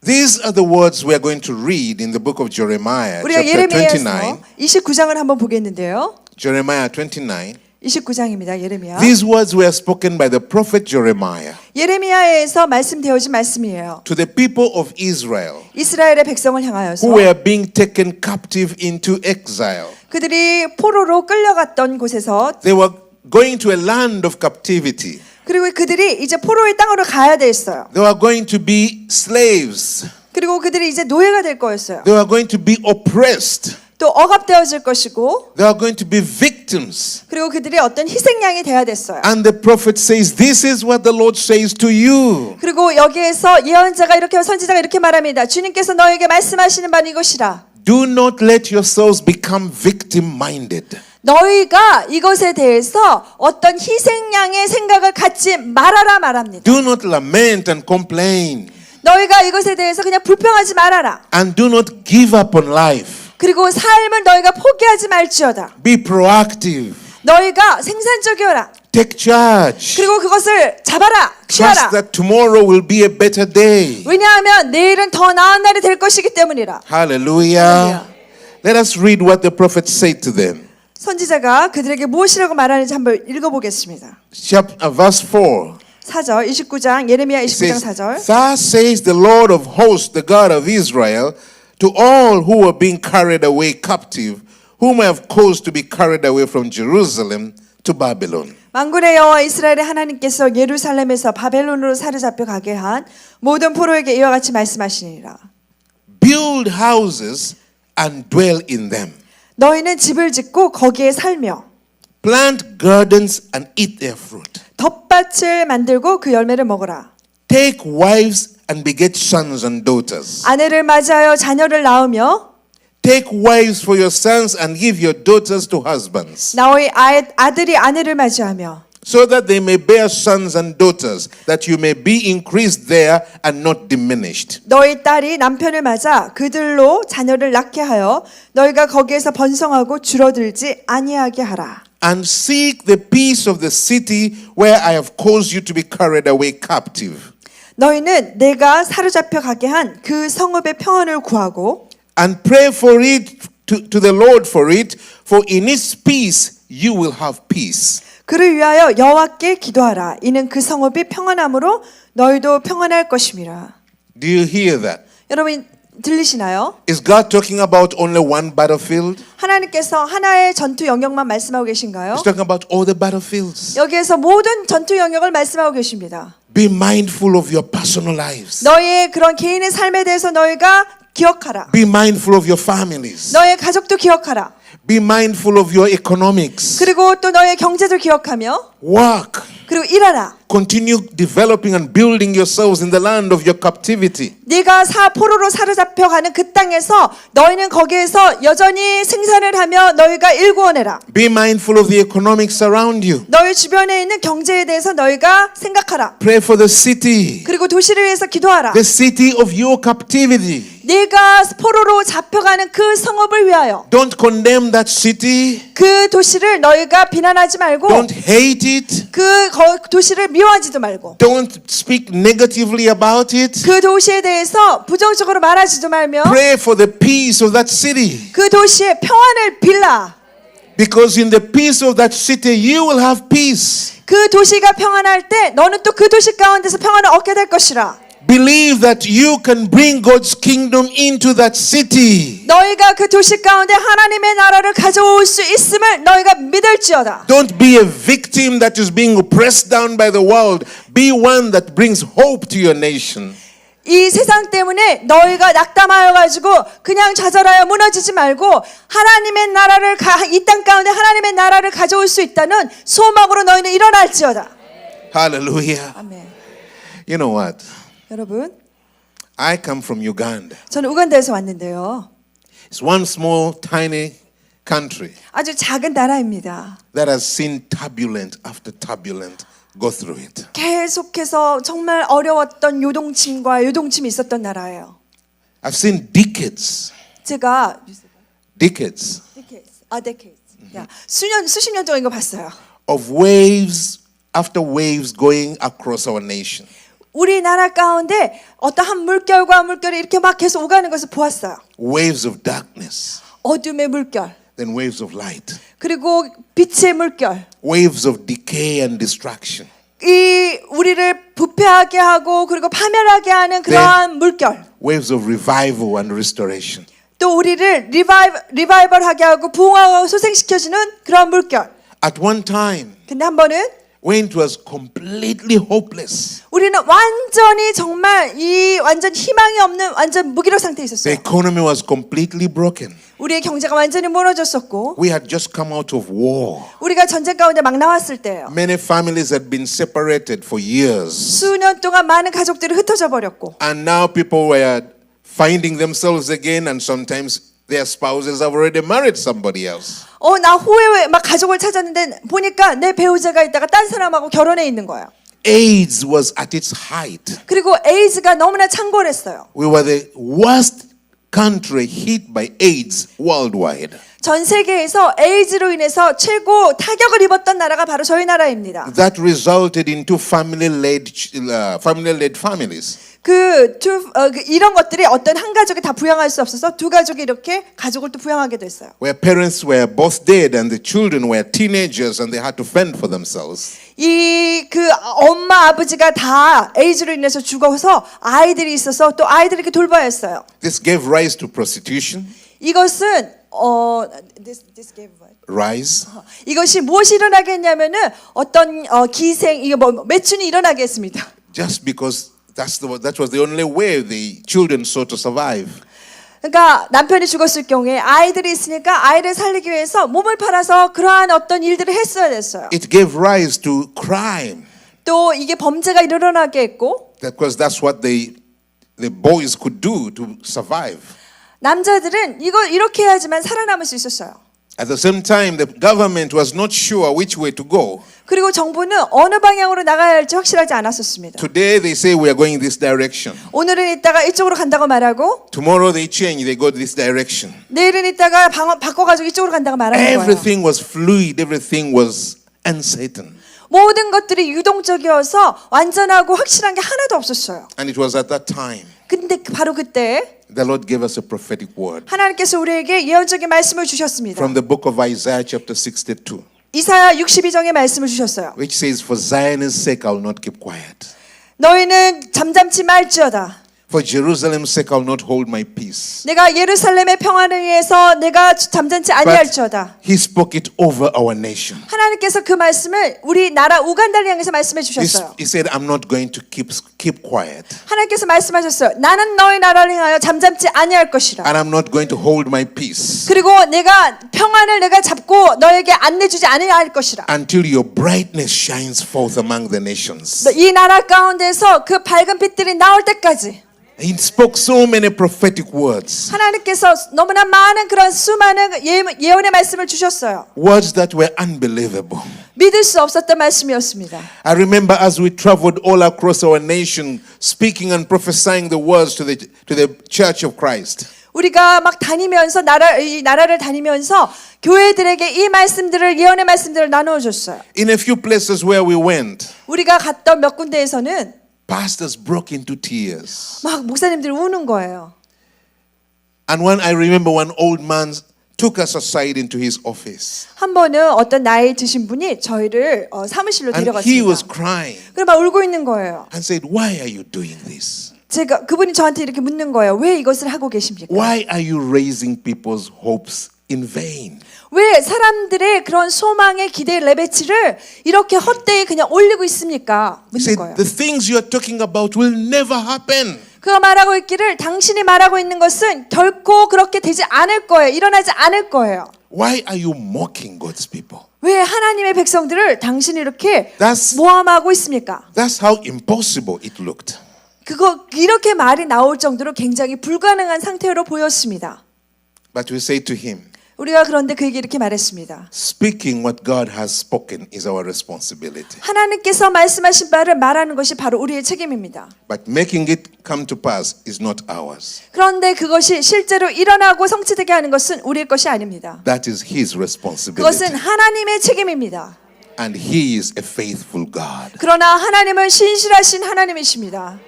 these are the words we are going to read in the book of Jeremiah, 우리가 chapter 예레미야에서 29. 29장을 한번 보겠는데요. Jeremiah 29. 29장입니다. 예레미야. These words were spoken by the prophet Jeremiah 예레미야에서 말씀되어진 말씀이에요. to the people of Israel 이스라엘의 백성을 향하여서 who were being taken captive into exile. 그들이 포로로 끌려갔던 곳에서 They were going to a land of captivity. 그리고 그들이 이제 포로의 땅으로 가야 됐어요. They were going to be slaves. 그리고 그들이 이제 노예가 될 거였어요. They were going to be oppressed. 또 억압되어질 것이고 They are going to be victims. 그리고 그들이 어떤 희생양이 돼야 됐어요. And the prophet says, this is what the Lord says to you. 그리고 여기에서 예언자가 이렇게 선지자가 이렇게 말합니다. 주님께서 너에게 말씀하시는 바는 이것이라. Do not let yourselves become victim-minded. 너희가 이것에 대해서 어떤 희생양의 생각을 갖지 말아라 말합니다. Do not lament and complain. 너희가 이것에 대해서 그냥 불평하지 말아라. And do not give up on life. 그리고 삶을 너희가 포기하지 말지어다. Be proactive. 너희가 생산적이어라. Take charge. 그리고 그것을 잡아라. Trust 취하라. that tomorrow will be a better day. 왜냐하면 내일은 더 나은 날이 될 것이기 때문이라. Hallelujah. Let us read what the prophet said to them. 선지자가 그들에게 무엇이라고 말하는지 한번 읽어보겠습니다. Verse 4. 4절 29장 예레미야 It 29장 says, 4절. Thus says the Lord of hosts, the God of Israel, to all who were being carried away captive, whom I have caused to be carried away from Jerusalem to Babylon. 만군의 여호와 이스라엘의 하나님께서 예루살렘에서 바벨론으로 사로잡혀 가게 한 모든 포로에게 이와 같이 말씀하시니라. Build houses and dwell in them. 너희는 집을 짓고 거기에 살며 Plant gardens and eat their fruit. 덮밭을 만들고 그 열매를 먹어라. Take wives and beget sons and daughters. 아내를 맞이하여 자녀를 낳으며 Take wives for your sons and give your daughters to husbands, 너희 아들이 아내를 맞이하며 so that they may bear sons and daughters, that you may be increased there and not diminished. 너희 딸이 남편을 맞아 그들로 자녀를 낳게 하여 너희가 거기에서 번성하고 줄어들지 아니하게 하라. And seek the peace of the city where I have caused you to be carried away captive. 너희는 내가 사로잡혀 가게 한 그 성읍의 평안을 구하고 And pray for it to the Lord for it, for in its peace you will have peace. 그를 위하여 여호와께 기도하라. 이는 그 성읍이 평안함으로 너희도 평안할 것임이라. Do you hear that? 여러분 들리시나요? Is God talking about only one battlefield? 하나님께서 하나의 전투 영역만 말씀하고 계신가요? He's talking about all the battlefields. 여기에서 모든 전투 영역을 말씀하고 계십니다. Be mindful of your personal lives. 너희의 그런 개인의 삶에 대해서 너희가 기억하라. Be mindful of your families. 너의 가족도 기억하라. Be mindful of your economics. 그리고 또 너의 경제도 기억하며 Work. 그리고 일하라. Continue developing and building yourselves in the land of your captivity. 네가 포로로 사로잡혀가는 그 땅에서 너희는 거기에서 여전히 생산을 하며 너희가 일구어내라. Be mindful of the economics around you. 너희 주변에 있는 경제에 대해서 너희가 생각하라. Pray for the city. 그리고 도시를 위해서 기도하라. The city of your captivity. 네가 포로로 잡혀가는 그 성읍을 위하여 Don't condemn that city. 그 도시를 너희가 비난하지 말고 Don't hate it. 그 도시를 미워하지도 말고 Don't speak negatively about it. 그 도시에 대해서 부정적으로 말하지도 말며 Pray for the peace of that city. 그 도시의 평안을 빌라. Because in the peace of that city, you will have peace. 그 도시가 평안할 때 너는 또 그 도시 가운데서 평안을 얻게 될 것이라. Believe that you can bring God's kingdom into that city. 너희가 그 도시 가운데 하나님의 나라를 가져올 수 있음을 너희가 믿을지어다. Don't be a victim that is being oppressed down by the world. Be one that brings hope to your nation. 이 세상 때문에 너희가 낙담하여 가지고 그냥 좌절하여 무너지지 말고 하나님의 나라를 이 땅 가운데 하나님의 나라를 가져올 수 있다는 소망으로 너희는 일어날지어다. Hallelujah. 아멘. You know what? 여러분, I come from Uganda. 저는 우간다에서 왔는데요. It's one small, tiny country 아주 작은 나라입니다. that has seen turbulent after turbulent go through it. 계속해서 정말 어려웠던 요동침과 요동침이 있었던 나라예요. I've seen decades decades. 수십 년 동안 이거 봤어요. of waves after waves going across our nation. 우리나라 가운데 어떠한 물결과 물결이 이렇게 막 계속 오가는 것을 보았어요. Waves of darkness, 어둠의 물결, then waves of light. 그리고 빛의 물결. Waves of decay and destruction. 이 우리를 부패하게 하고 그리고 파멸하게 하는 그러한 물결. Waves of revival and restoration. 또 우리를 리바이벌하게 하고 부흥하고 소생시켜주는 그런 물결. At one time, 근데 한 번은 when it was completely hopeless, 우리는 완전히 정말 이 완전 희망이 없는 완전 무기력 상태에 the 있었어요. economy was completely broken. 우리의 경제가 완전히 무너졌었고 We had just come out of war. 우리가 전쟁 가운데 막 나왔을 때예요. Many families had been separated for years. 수년 동안 많은 가족들이 흩어져 버렸고 And now people were finding themselves again, and sometimes their spouses have already married somebody else. 나 후에 막 가족을 찾았는데 보니까 내 배우자가 있다가 딴 사람하고 결혼해 있는 거예요. AIDS was at its height. 그리고 에이즈가 너무나 창궐했어요. We were the worst country hit by AIDS worldwide. 전 세계에서 에이즈로 인해서 최고 타격을 입었던 나라가 바로 저희 나라입니다. That resulted into family-led families. 이런 것들이 어떤 한 가족이 다 부양할 수 없어서 두 가족이 이렇게 가족을 또 부양하게 됐어요. Where parents were both dead and the children were teenagers and they had to fend for themselves. 엄마 아버지가 다 에이즈로 인해서 죽어서 아이들이 있어서 또 아이들을 이렇게 돌봐야 했어요. This gave rise to prostitution. 이것은 this gave what? Rise. 이것이 무엇이 일어나게 했냐면은 어떤 기생 이게 매춘이 일어나게 했습니다. Just because that was the only way the children sought to survive. 그러니까 남편이 죽었을 경우에 아이들이 있으니까 아이를 살리기 위해서 몸을 팔아서 그러한 어떤 일들을 했어야 됐어요. It gave rise to crime. 또 이게 범죄가 일어나게 했고. Because that's what the boys could do to survive. 남자들은 이걸 이렇게 해야지만 살아남을 수 있었어요. At the same time, the government was not sure which way to go. 그리고 정부는 어느 방향으로 나가야 할지 확실하지 않았었습니다. Today they say we are going this direction. 오늘은 이따가 이쪽으로 간다고 말하고 Tomorrow they change, they go this direction. 내일은 이따가 바꿔가지고 이쪽으로 간다고 말하는 거예요. Everything was fluid, everything was uncertain. 모든 것들이 유동적이어서 완전하고 확실한 게 하나도 없었어요. And it was at that time 근데 바로 그때 the Lord gave us a prophetic word 하나님께서 우리에게 예언적인 말씀을 주셨습니다. from the book of Isaiah chapter 62. 이사야 62장의 말씀을 주셨어요. Which says, for Zion's sake I will not keep quiet. 너희는 잠잠치 말지어다. For Jerusalem's sake I will not hold my peace. 내가 예루살렘의 평안을 위해서 내가 잠잠치 아니할지어다. He spoke it over our nation. 하나님께서 그 말씀을 우리나라 우간다를 향해서 말씀해 주셨어요. He said, I'm not going to keep quiet. 하나님께서 말씀하셨어요. 나는 너희 나라를 향하여 잠잠지 아니할 것이라. And I'm not going to hold my peace 그리고 내가 평안을 내가 잡고 너에게 안내주지 아니할 것이라. until your brightness shines forth among the nations. 이 나라 가운데서 그 밝은 빛들이 나올 때까지. He spoke so many prophetic words. 하나님께서 너무나 많은 그런 수많은 예언의 말씀을 주셨어요. Words that were unbelievable. 믿을 수 없었던 말씀이었습니다. I remember as we traveled all across our nation, speaking and prophesying the words to the Church of Christ. 우리가 막 다니면서 이 나라를 다니면서 교회들에게 이 말씀들을 예언의 말씀들을 나누어 줬어요. In a few places where we went, 우리가 갔던 몇 군데에서는 pastors broke into tears. 막 목사님들이 우는 거예요. And when I remember one old man took us aside into his office. 한 번은 어떤 나이 드신 분이 저희를 사무실로 And he was 데려갔습니다. crying 그리고 막 울고 있는 거예요. and said, "Why are you doing this? 그분이 저한테 이렇게 묻는 거예요. 왜 이것을 하고 계십니까? Why are you raising people's hopes in vain?" 왜 사람들의 그런 소망의 기대의 레베치를 이렇게 헛되이 그냥 올리고 있습니까? He 묻는 said, 거예요. "The things you are talking about will never happen." 그가 말하고 있기를 당신이 말하고 있는 것은 결코 그렇게 되지 않을 거예요. 일어나지 않을 거예요. Why are you mocking God's people? 왜 하나님의 백성들을 당신이 이렇게 That's- 모함하고 있습니까? That's how impossible it looked. 이렇게 말이 나올 정도로 굉장히 불가능한 상태로 보였습니다. But we say to him, 우리가 그런데 그에게 이렇게 말했습니다. speaking what God has spoken is our responsibility. 하나님께서 말씀하신 바를 말하는 것이 바로 우리의 책임입니다. But making it come to pass is not ours. 그런데 그것이 실제로 일어나고 성취되게 하는 것은 우리의 것이 아닙니다. That is his responsibility. 그것은 하나님의 책임입니다. And he is a faithful God. 그러나 하나님은 신실하신 하나님이십니다.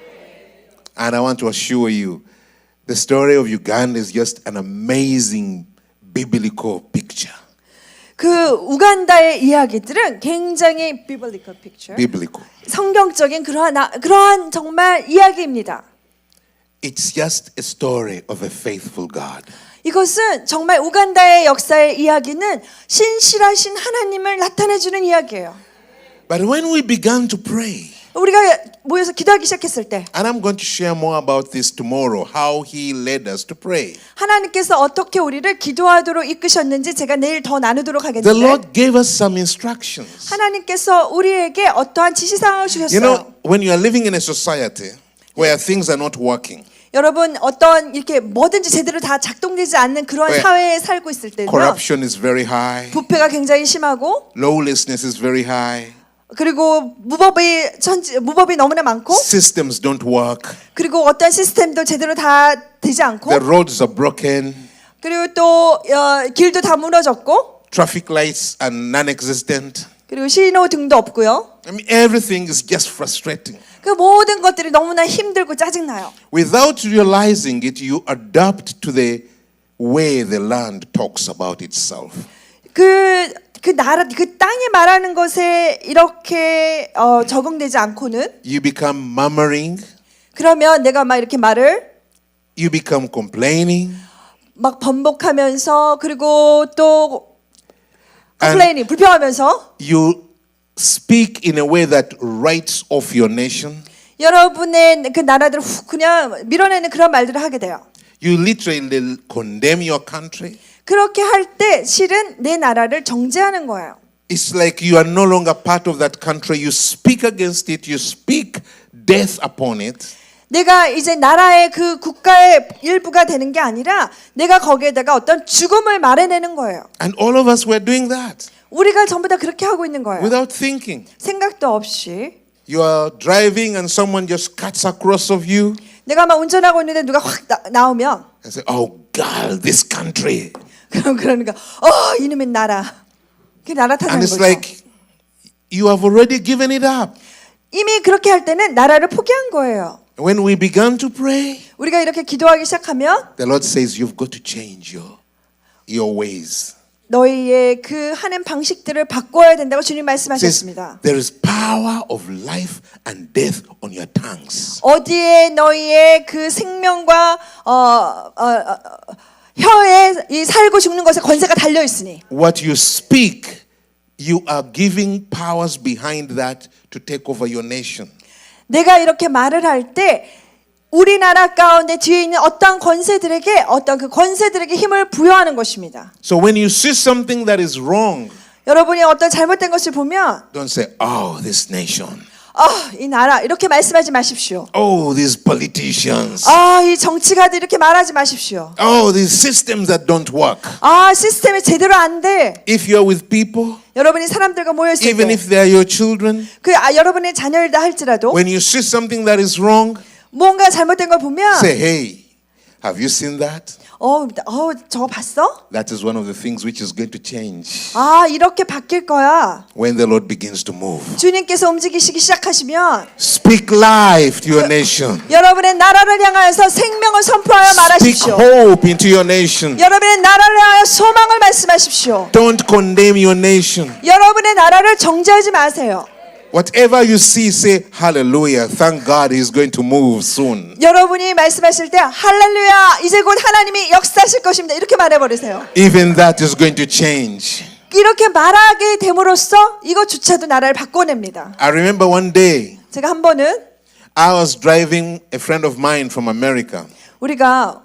And I want to assure you, the story of Uganda is just an amazing biblical picture. 그 우간다의 이야기들은 굉장히 biblical picture, Biblical. 성경적인 그러한 정말 이야기입니다. It's just a story of a faithful God. 이것은 정말 우간다의 역사의 이야기는 신실하신 하나님을 나타내주는 이야기예요. But when we began to pray, 우리가 모여서 기도하기 시작했을 때 and I'm going to share more about this tomorrow, how he led us to pray. 하나님께서 어떻게 우리를 기도하도록 이끄셨는지 제가 내일 더 나누도록 The 하겠는데 Lord gave us some instructions. 하나님께서 우리에게 어떠한 지시사항을 You 주셨어요. know, when you are living in a society where things are not working, 여러분 어떤 이렇게 뭐든지 제대로 다 작동되지 않는 그런 왜? 사회에 살고 있을 때는요. corruption is very high, 부패가 굉장히 심하고 lawlessness is very high, 그리고 무법이 너무나 많고 systems don't work, 그리고 어떤 시스템도 제대로 다 되지 않고 the roads are broken, 그리고 또 길도 다 무너졌고 traffic lights are non-existent. 그리고 신호등도 없고요. I mean, everything is just frustrating. 그 모든 것들이 너무나 힘들고 짜증나요. Without realizing it, you adapt to the way the land talks about itself. 그 땅이 말하는 것에 이렇게 적응되지 않고는 You become murmuring, 그러면 내가 막 이렇게 말을 you become complaining, 막 번복하면서 그리고 또 And- 불평하면서 you speak in a way that writes off your nation. 여러분의 그 나라들을 훅 그냥 밀어내는 그런 말들을 하게 돼요. You literally condemn your country. 그렇게 할 때 실은 내 나라를 정죄하는 거예요. It's like you are no longer part of that country. You speak against it. You speak death upon it. 내가 이제 나라의 그 국가의 일부가 되는 게 아니라 내가 거기에다가 어떤 죽음을 말해내는 거예요. And all of us were doing that 우리가 전부 다 그렇게 하고 있는 거예요. without thinking. 생각도 없이 You are driving and someone just cuts across of you 내가 막 운전하고 있는데 누가 확 나오면 and say, "Oh God, this country." 그러니까 이놈의 나라. 그 나라 And 탓하는 it's 거죠. like you have already given it up. 이미 그렇게 할 때는 나라를 포기한 거예요. When we began to pray, 우리가 이렇게 기도하기 시작하면 the Lord says, "You've got to change your ways." 너희의 그 하는 방식들을 바꿔야 된다고 주님 Says, 말씀하셨습니다. there is power of life and death on your tongues. 어디에 너희의 그 생명과 혀에 이 살고 죽는 것에 권세가 달려 있으니 What you speak you are giving powers behind that to take over your nation. 내가 이렇게 말을 할 때 우리나라 가운데 뒤에 있는 어떤 권세들에게 힘을 부여하는 것입니다. So when you see something that is wrong, 여러분이 어떤 잘못된 것을 보면 don't say, oh, this nation. 이 나라 이렇게 말씀하지 마십시오. Oh, these politicians. 이 정치가들 이렇게 말하지 마십시오. Oh, these systems that don't work. 시스템이 제대로 안 돼. If you're with people, 여러분이 사람들과 모여 있을 even 때 if they are your children, 여러분의 자녀이다 할지라도 when you see something that is wrong, 뭔가 잘못된 걸 보면 say, hey, have you seen that? 저거 봤어? That is one of the things which is going to change 이렇게 바뀔 거야. when the Lord begins to move. 주님께서 움직이시기 시작하시면 Speak life to your nation. 여러분의 나라를 향하여서 생명을 선포하여 Speak 말하십시오. hope into your nation. 여러분의 나라를 향하여 소망을 말씀하십시오. Don't condemn your nation. 여러분의 나라를 정죄하지 마세요. Whatever you see, say hallelujah. Thank God He's going to move soon. 여러분이 말씀하실 때 할렐루야 이제 곧 하나님이 역사하실 것입니다. 이렇게 말해버리세요. Even that is going to change. 이렇게 말하게 됨으로써 이것조차도 나라를 바꿔냅니다. I remember one day 제가 한 번은 I was driving a friend of mine from America. 우리가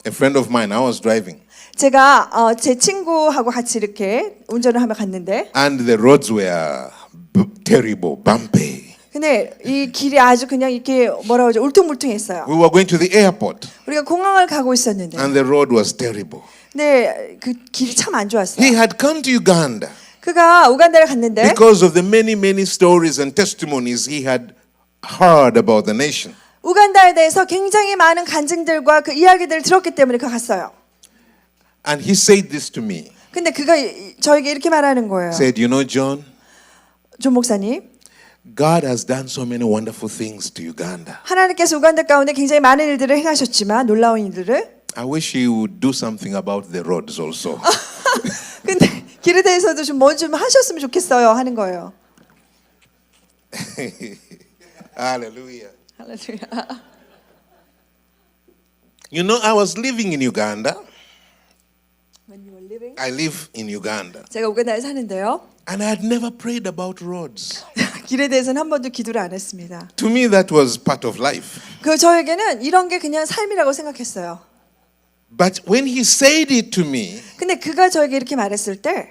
A friend of mine, I was driving. 제가 제 친구하고 같이 이렇게 운전을 하며 갔는데 And the roads were terrible, bumpy. 근데 이 길이 아주 그냥 이렇게 뭐라고 하죠? 울퉁불퉁했어요. We were going to the airport 우리가 공항을 가고 있었는데 and the road was terrible. 근데 그 길이 참 안 좋았어요. He had come to Uganda 그가 우간다를 갔는데 because of the many stories and testimonies he had heard about the nation. 우간다에 대해서 굉장히 많은 간증들과 그 이야기들을 들었기 때문에 그가 갔어요. And he said this to me. 근데 그가 저에게 이렇게 말하는 거예요. Said, you know, John, 존 목사님, God has done so many wonderful things to Uganda. 하나님께서 우간다 가운데 굉장히 많은 일들을 행하셨지만 놀라운 일들을 I wish He would do something about the roads also. 근데 길에 대해서도 좀 뭐 좀 하셨으면 좋겠어요 하는 거예요. Hallelujah. 할렐루야. You know, I was living in Uganda. When you were living? I live in Uganda. 제가 우간다에 사는데요. And I had never prayed about roads. 길에 대해서는 한 번도 기도를 안 했습니다. To me, that was part of life. 그 저에게는 이런 게 그냥 삶이라고 생각했어요. But when he said it to me, 근데 그가 저에게 이렇게 말했을 때,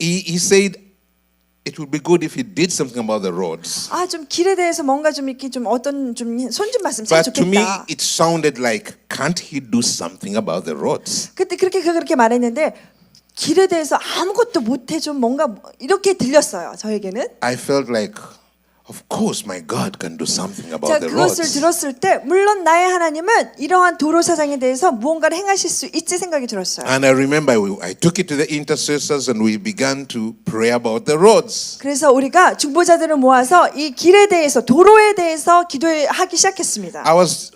he said it would be good if he did something about the roads. 좀 길에 대해서 뭔가 좀 이렇게 좀 어떤 좀 손 좀 봤으면 참 But to me, 좋겠다. it sounded like, can't he do something about the roads? 그때 그렇게 말했는데 길에 대해서 아무것도 못해 좀 뭔가 이렇게 들렸어요. 저에게는. I felt like, of course, my God can do something about 자, the 그것을 roads. 들었을 때 물론 나의 하나님은 이러한 도로 사장에 대해서 무언가를 행하실 수 있지 생각이 들었어요. And I remember I took it to the intercessors and we began to pray about the roads. 그래서 우리가 중보자들을 모아서 이 길에 대해서 도로에 대해서 기도하기 시작했습니다. I was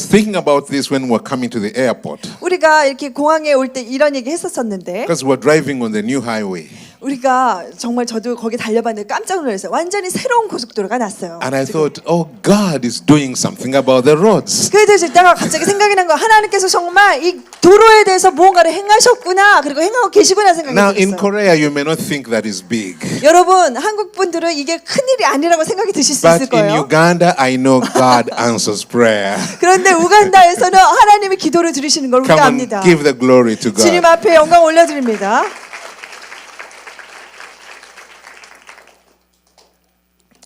thinking about this when we were coming to the airport 우리가 이렇게 공항에 올 때 이런 얘기 했었었는데 because we were driving on the new highway. 우리가 정말 저도 거기 달려봤는데 깜짝 놀랐어요. 완전히 새로운 고속도로가 났어요. And I thought, oh, God is doing something about the roads. 그래서 이따가 갑자기 생각이 난 거 하나님께서 정말 이 도로에 대해서 무언가를 행하셨구나 그리고 행하고 계시구나 생각이 Now in 들었어요. Korea, you may not think that is big. 여러분 한국 분들은 이게 큰 일이 아니라고 생각이 드실 수 있을 But in 거예요. Uganda, I know God answers prayer. 그런데 우간다에서는 하나님이 기도를 들으시는 걸 우리가 Come and 압니다. give the glory to 주님 God. 앞에 영광 올려드립니다.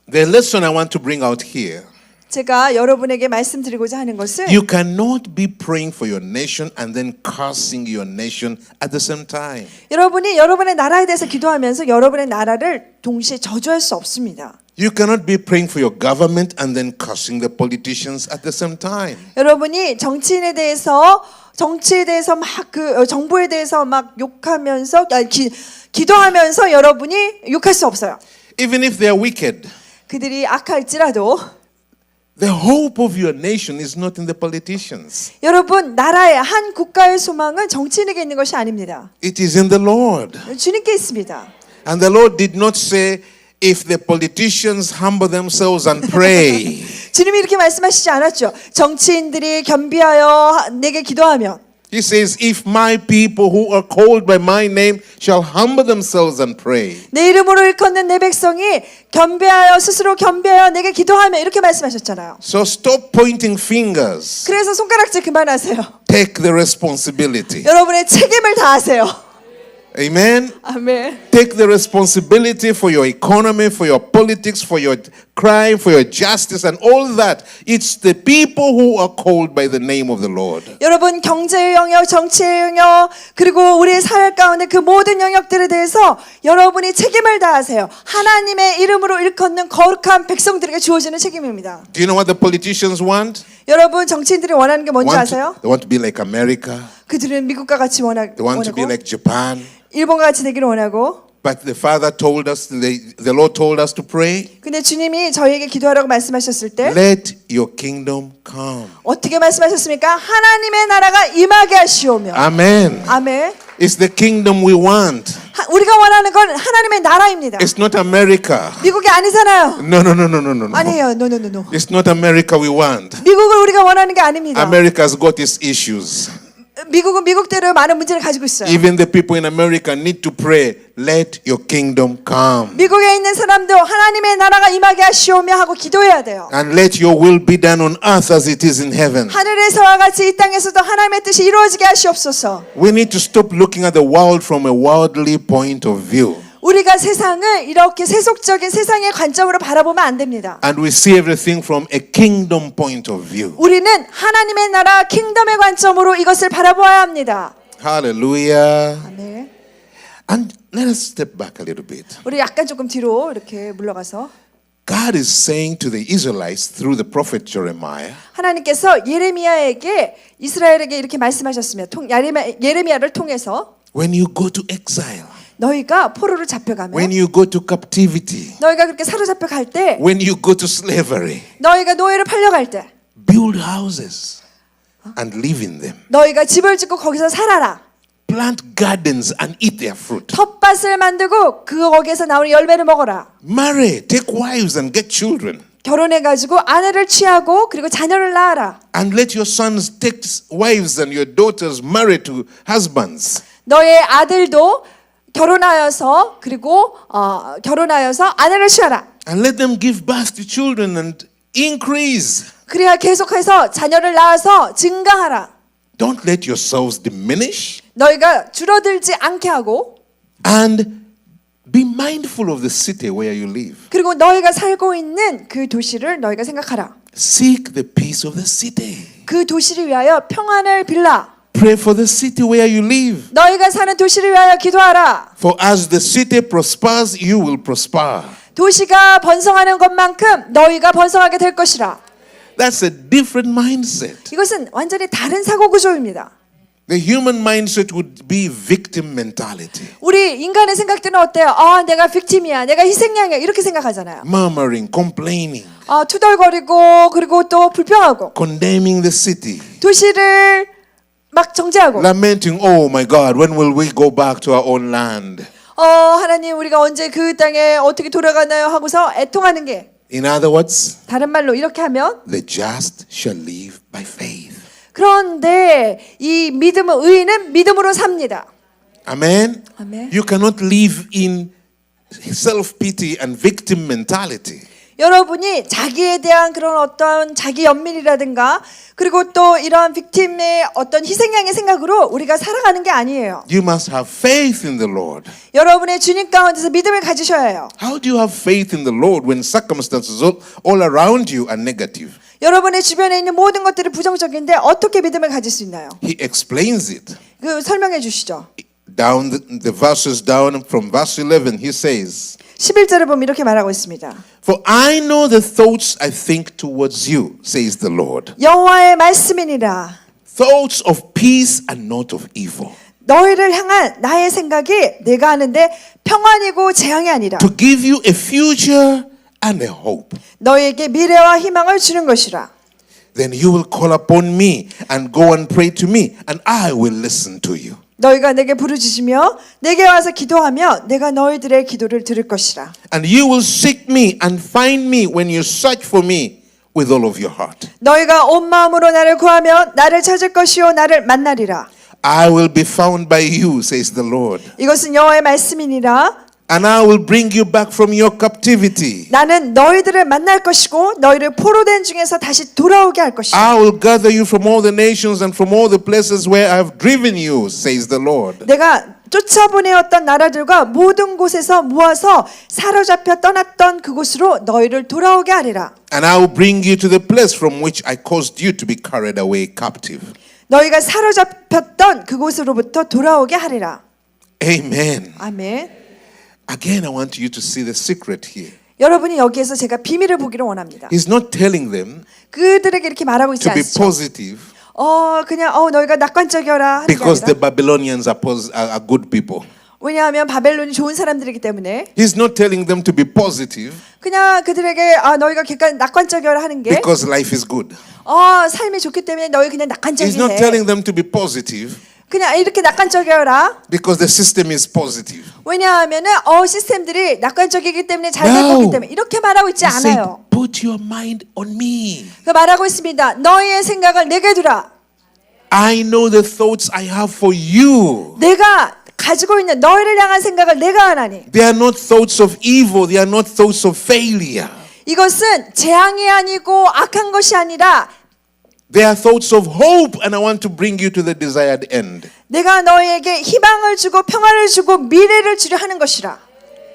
The lesson I want to bring out here, 제가 여러분에게 말씀드리고자 하는 것은 you cannot be praying for your nation and then cursing your nation at the same time. 여러분이 여러분의 나라에 대해서 기도하면서 여러분의 나라를 동시에 저주할 수 없습니다. You cannot be praying for your government and then cursing the politicians at the same time. 여러분이 정치에 대해서 막 그 정부에 대해서 막 욕하면서 기도하면서 여러분이 욕할 수 없어요. Even if they are wicked, 그들이 악할지라도 the hope of your nation is not in the politicians. 여러분 나라의 한 국가의 소망은 정치인에게 있는 것이 아닙니다. It is in the Lord. 주님께 있습니다. And the Lord did not say, if the politicians humble themselves and pray. 주님이 이렇게 말씀하시지 않았죠. 정치인들이 겸비하여 내게 기도하면 He says, if my people who are called by my name shall humble themselves and pray. 내 이름으로 일컫는 내 백성이 겸비하여 스스로 겸비하여 내게 기도하며 이렇게 말씀하셨잖아요. So stop pointing fingers. 그래서 손가락질 그만하세요. Take the responsibility. 여러분의 책임을 다하세요. Amen. 아멘. Take the responsibility for your economy, for your politics, for your crime, for your justice, and all that. It's the people who are called by the name of the Lord. 여러분 경제의 영역, 정치의 영역, 그리고 우리의 사회 가운데 그 모든 영역들에 대해서 여러분이 책임을 다하세요. 하나님의 이름으로 일컫는 거룩한 백성들에게 주어지는 책임입니다. Do you know what the politicians want? 여러분 정치인들이 원하는 게 뭔지 아세요? They want to be like America. 그들은 미국과 같이 They want to be 원하고 like Japan. 일본과 같이 되기를 원하고 But the Father told us, the Lord told us to pray. 근데 주님이 저희에게 기도하라고 말씀하셨을 때 Let your kingdom come. 어떻게 말씀하셨습니까? 하나님의 나라가 임하게 하시오며. Amen. 아멘. It's the kingdom we want. 우리가 원하는 건 하나님의 나라입니다. It's not America. 미국이 아니잖아요. No. 아니에요. No. It's not America we want. 미국을 우리가 원하는 게 아닙니다. America's got its issues. 미국은 미국대로 많은 문제를 가지고 있어요. Even the people in America need to pray, let your kingdom come. 미국에 있는 사람도 하나님의 나라가 임하게 하시오며 하고 기도해야 돼요. And let your will be done on earth as it is in heaven. 하늘에서와 같이 이 땅에서도 하나님의 뜻이 이루어지게 하시옵소서. We need to stop looking at the world from a worldly point of view. 우리가 세상을 이렇게 세속적인 세상의 관점으로 바라보면 안 됩니다. And we see everything from a kingdom point of view. 우리는 하나님의 나라 킹덤의 관점으로 이것을 바라보아야 합니다. Hallelujah. 아멘. And let us step back a little bit. 우리 약간 조금 뒤로 이렇게 물러가서 God is saying to the Israelites through the prophet Jeremiah, 하나님께서 예레미야에게 이스라엘에게 이렇게 말씀하셨으며 예레미야를 통해서 when you go to exile, 너희가 포로를 잡혀가면 when you go to captivity, 너희가 그렇게 사로잡혀 갈 때 when you go to slavery, 너희가 노예를 팔려갈 때 build houses and live in them. 너희가 집을 짓고 거기서 살아라. Plant gardens and eat their fruit. 텃밭을 만들고 거기에서 나오는 열매를 먹어라. Marry, take wives and get children. 결혼해가지고 아내를 취하고 그리고 자녀를 낳아라. And let your sons take wives and your daughters marry to husbands. 너의 아들도 결혼하여서 그리고 결혼하여서 아내를 취하라. And let them give birth to children and increase. 그래야 계속해서 자녀를 낳아서 증가하라. Don't let yourselves diminish. 너희가 줄어들지 않게 하고 And be mindful of the city where you live. 그리고 너희가 살고 있는 그 도시를 너희가 생각하라. Seek the peace of the city. 그 도시를 위하여 평안을 빌라. Pray for the city where you live. 너희가 사는 도시를 위하여 기도하라. For as the city prospers, you will prosper. 도시가 번성하는 것만큼 너희가 번성하게 될 것이라. That's a different mindset. 이것은 완전히 다른 사고 구조입니다. The human mindset would be victim mentality. 우리 인간의 생각들은 어때요? 내가 빅팀이야, 내가 희생양이야 이렇게 생각하잖아요. Murmuring, complaining, 투덜거리고 그리고 또 불평하고 condemning the city, 도시를 막 정죄하고 lamenting, oh my God, when will we go back to our own land? 하나님 우리가 언제 그 땅에 어떻게 돌아가나요 하고서 애통하는 게 In other words, 다른 말로 이렇게 하면 the just shall live by faith. 그런데 이 믿음은 의인은 믿음으로 삽니다. Amen? 아멘. You cannot live in self-pity and victim mentality. 여러분이 자기에 대한 그런 어떤 자기 연민이라든가 그리고 또 이런 빅팀의 어떤 희생양의 생각으로 우리가 살아가는 게 아니에요. You must have faith in the Lord. 여러분의 주님 가운데서 믿음을 가지셔야 해요. How do you have faith in the Lord when circumstances all around you are negative? 여러분의 주변에 있는 모든 것들이 부정적인데 어떻게 믿음을 가질 수 있나요? He explains it. 그 설명해 주시죠. Down the verses down from verse 11, he says, 11절을 보면 이렇게 말하고 있습니다. For I know the thoughts I think towards you, says the Lord. 여호와의 말씀이니라. Thoughts of peace and not of evil. 너희를 향한 나의 생각이 내가 하는데 평안이고 재앙이 아니라 To give you a future and a hope. 너희에게 미래와 희망을 주는 것이라. Then you will call upon me and go and pray to me, and I will listen to you. 너희가 내게 부르짖으며 내게 와서 기도하며 내가 너희들의 기도를 들을 것이라. And you will seek me and find me when you search for me with all of your heart. 너희가 온 마음으로 나를 구하면 나를 찾을 것이요 나를 만나리라. I will be found by you, says the Lord. 이것은 여호와의 말씀이니라. And I will bring you back from your captivity. 나는 너희들을 만날 것이고 너희를 포로된 중에서 다시 돌아오게 할 것이다. I will gather you from all the nations and from all the places where I have driven you, says the Lord. 내가 쫓아보내었던 나라들과 모든 곳에서 모아서 사로잡혀 떠났던 그곳으로 너희를 돌아오게 하리라. And I will bring you to the place from which I caused you to be carried away captive. 너희가 사로잡혔던 그곳으로부터 돌아오게 하리라. Amen. 아멘. Again, I want you to see the secret here. 여러분이 여기에서 제가 비밀을 보기를 원합니다. He's not telling them 그들에게 이렇게 말하고 있지 to be 않죠. positive 그냥 너희가 낙관적이어라 하는 게 because the 아니라 Babylonians are good people. 왜냐하면 바벨론이 좋은 사람들이기 때문에 He's not telling them to be positive 그냥 그들에게 너희가 낙관적이어라 하는 게 because life is good. 삶이 좋기 때문에 너희 그냥 He's not 낙관적이해. telling them to be positive 그냥 이렇게 낙관적이어라. because the system is positive. 왜냐하면은 시스템들이 낙관적이기 때문에 잘 될 No. 거기 때문에 이렇게 말하고 있지 He said, 않아요. put your mind on me. 그 말하고 있습니다. 너희의 생각을 내게 두라. I know the thoughts I have for you. 내가 가지고 있는 너희를 향한 생각을 내가 하나니. They are not thoughts of evil. They are not thoughts of failure. 이것은 재앙이 아니고 악한 것이 아니라 They are thoughts of hope, and I want to bring you to the desired end. 내가 너희에게 희망을 주고 평안을 주고 미래를 주려 하는 것이라.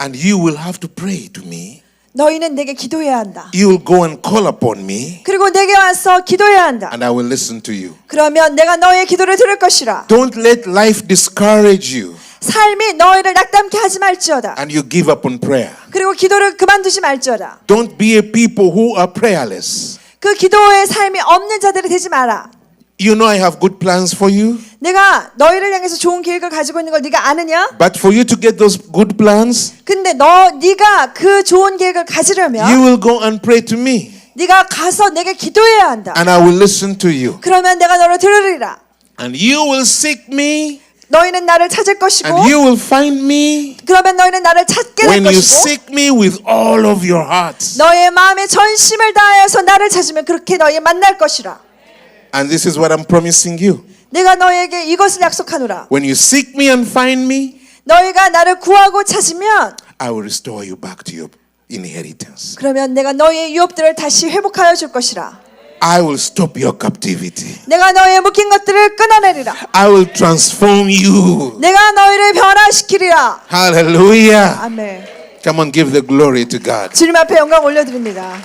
And you will have to pray to me. 너희는 내게 기도해야 한다. You will go and call upon me, 그리고 내게 와서 기도해야 한다. and I will listen to you. 그러면 내가 너희의 기도를 들을 것이라. Don't let life discourage you, 삶이 너희를 낙담케 하지 말지어다. and you give up on prayer. 그리고 기도를 그만두지 말지어다. Don't be a people who are prayerless. 그 기도의 삶이 없는 자들이 되지 마라. You know I have good plans for you, 내가 너희를 향해서 좋은 계획을 가지고 있는 걸 네가 아느냐? but for you to get those good plans, 근데 네가 그 좋은 계획을 가지려면 you will go and pray to me, 네가 가서 내게 기도해야 한다. and I will listen to you. 그러면 내가 너를 들으리라. And you will seek me, 너희는 나를 찾을 것이고 and you will find me 그러면 너희는 나를 찾게 될 when you 것이고 seek me with all of your hearts. 너의 마음에 전심을 다하여서 나를 찾으면 그렇게 너희 만날 것이라. And this is what I'm promising you. 내가 너희에게 이것을 약속하노라. When you seek me and find me, 너희가 나를 구하고 찾으면 I will restore you back to your inheritance. 그러면 내가 너희의 유업들을 다시 회복하여 줄 것이라. I will stop your captivity. 내가 너희의 묶인 것들을 끊어내리라. I will transform you. 내가 너희를 변화시키리라. Hallelujah. 아멘. Come on, give the glory to God. 주님 앞에 영광 올려드립니다.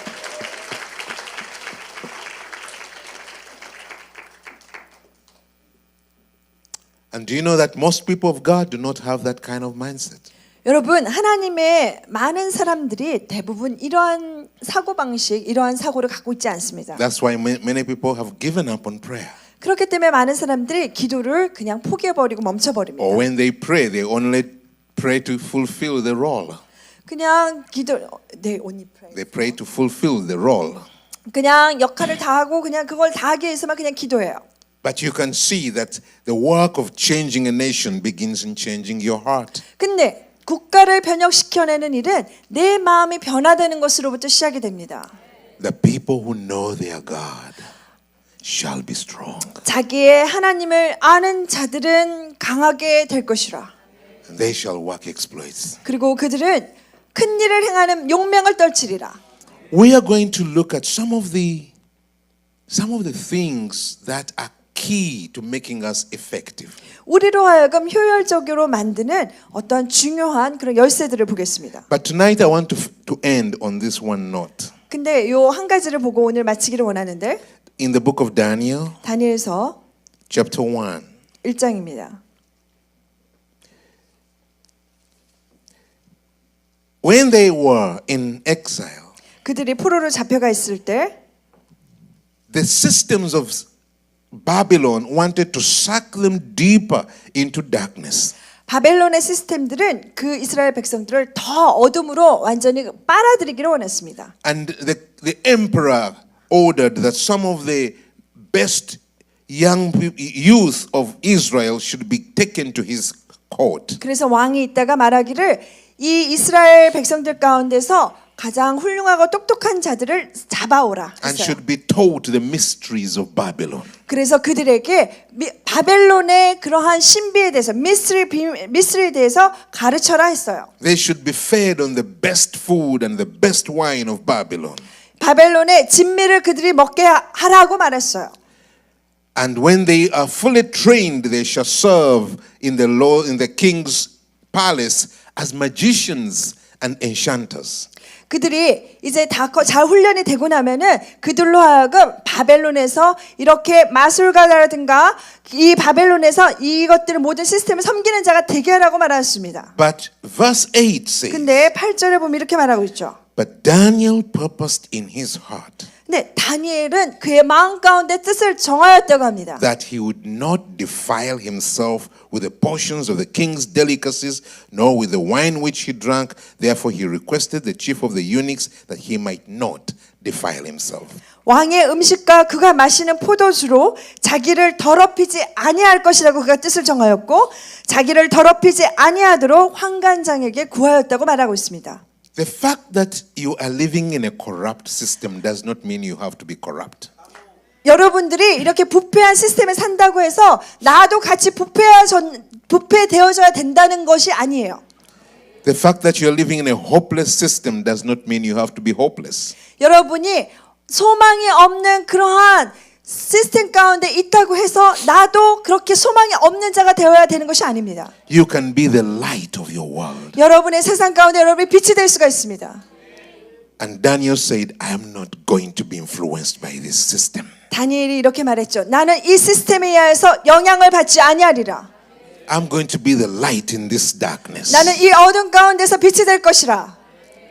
And do you know that most people of God do not have that kind of mindset? 여러분, 하나님의 많은 사람들이 대부분 이러한 사고방식, 이러한 사고를 갖고 있지 않습니다. That's why many people have given up on prayer. 그렇기 때문에 많은 사람들이 기도를 그냥 포기해버리고 멈춰버립니다. Or when they pray, they only pray to fulfill the role. 그냥 only pray. They pray to fulfill the role. 그냥 역할을 다 하고 그냥 그걸 다 하기 위해서만 그냥 기도해요. But you can see that the work of changing a nation begins in changing your heart. 근데 국가를 변혁시켜내는 일은 내 마음이 변화되는 것으로부터 시작이 됩니다. The people who know their God shall be strong. 자기의 하나님을 아는 자들은 강하게 될 것이라. And they shall work exploits. 그리고 그들은 큰 일을 행하는 용맹을 떨치리라. We are going to look at some of the things that are key to making us effective. 우리로 하여금 효율적으로 만드는 어떤 중요한 그런 열쇠들을 보겠습니다. But tonight I want to end on this one note. 근데 요 한 가지를 보고 오늘 마치기를 원하는데 In the book of Daniel, 다니엘서 chapter 1, 1장입니다. when they were in exile, 그들이 포로로 잡혀가 있을 때 the systems of Babylon wanted to suck them deeper into darkness. 바벨론의 시스템들은 그 이스라엘 백성들을 더 어둠으로 완전히 빨아들이기를 원했습니다. And the emperor ordered that some of the best youth of Israel should be taken to his court. 그래서 왕이 있다가 말하기를 이 이스라엘 백성들 가운데서 가장 훌륭하고 똑똑한 자들을 잡아오라 and 했어요. should be taught the mysteries of Babylon. 그래서 그들에게 바벨론의 그러한 신비에 대해서 미스터리에 대해서 가르쳐라 했어요. They should be fed on the best food and the best wine of Babylon. 바벨론의 진미를 그들이 먹게 하라고 말했어요. And when they are fully trained, they shall serve in the king's palace as magicians and enchanters. 그들이 이제 다 잘 훈련이 되고 나면은 그들로 하여금 바벨론에서 이렇게 마술가라든가 이 바벨론에서 이것들을 모든 시스템을 섬기는 자가 되게 하라고 말했습니다. But verse 8 says, 근데 8절에 보면 이렇게 말하고 있죠. But Daniel purposed in his heart 근데 다니엘은 그의 마음 가운데 뜻을 정하였다고 합니다. that he would not defile himself with the portions of the king's delicacies, nor with the wine which he drank. Therefore he requested the chief of the eunuchs that he might not defile himself. 왕의 음식과 그가 마시는 포도주로 자기를 더럽히지 아니할 것이라고 그가 뜻을 정하였고 자기를 더럽히지 아니하도록 환관장에게 구하였다고 말하고 있습니다. The fact that you are living in a corrupt system does not mean you have to be corrupt. 여러분들이 이렇게 부패한 시스템에 산다고 해서 나도 같이 부패되어져야 된다는 것이 아니에요. The fact that you are living in a hopeless system does not mean you have to be hopeless. 여러분이 소망이 없는 그러한 시스템 가운데 있다고 해서 나도 그렇게 소망이 없는 자가 되어야 되는 것이 아닙니다. You can be the light of your world. 여러분의 세상 가운데 여러분이 빛이 될 수가 있습니다. And Daniel said, I am not going to be influenced by this system. 다니엘이 이렇게 말했죠. 나는 이 시스템에 의해서 영향을 받지 아니하리라. I'm going to be the light in this darkness. 나는 이 어둠 가운데서 빛이 될 것이라.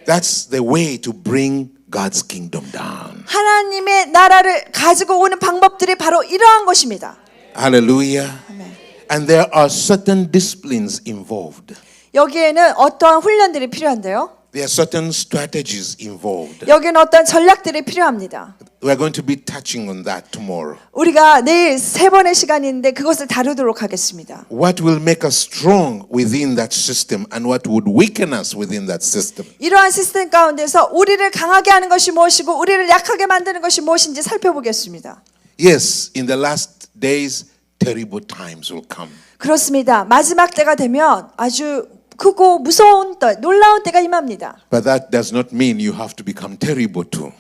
That's the way to bring God's kingdom down. 하나님의 나라를 가지고 오는 방법들이 바로 이러한 것입니다. Hallelujah. 아멘. And there are certain disciplines involved. 여기에는 어떠한 훈련들이 필요한데요. There are certain strategies involved. 여기는 어떤 전략들이 필요합니다. We're going to be touching on that tomorrow. 우리가 내일 3번의 시간이 있는데 그것을 다루도록 하겠습니다. What will make us strong within that system and what would weaken us within that system. 이러한 시스템 가운데서 우리를 강하게 하는 것이 무엇이고 우리를 약하게 만드는 것이 무엇인지 살펴보겠습니다. Yes, in the last days, terrible times will come. 그렇습니다. 마지막 때가 되면 아주 크고 무서운 때, 놀라운 때가 임합니다. But that does not mean you have to become terrible too.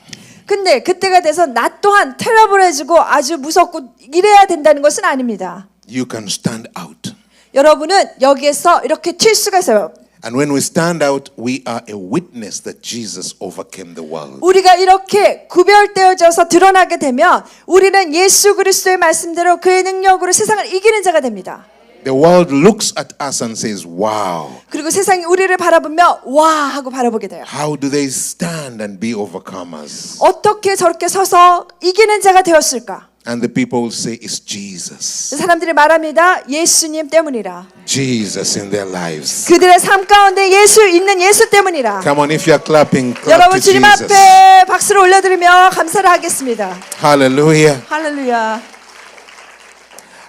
근데 그때가 돼서 나 또한 테러블해지고 아주 무섭고 이래야 된다는 것은 아닙니다. You can stand out. 여러분은 여기에서 이렇게 튈 수가 있어요. And when we stand out, we are a witness that Jesus overcame the world. 우리가 이렇게 구별되어져서 드러나게 되면 우리는 예수 그리스도의 말씀대로 그의 능력으로 세상을 이기는 자가 됩니다. The world looks at us and says, wow. 그리고 세상이 우리를 바라보며 와 하고 바라보게 돼요. How do they stand and be overcomers? 어떻게 저렇게 서서 이기는 자가 되었을까? And the people will say, it's Jesus. 사람들이 말합니다. 예수님 때문이라. Jesus in their lives. 그들의 삶 가운데 예수 있는 예수 때문이라. Come on, if you're clapping, clap 여러분 to 주님 Jesus. 앞에 박수를 올려드리며 감사를 하겠습니다. Hallelujah. 할렐루야.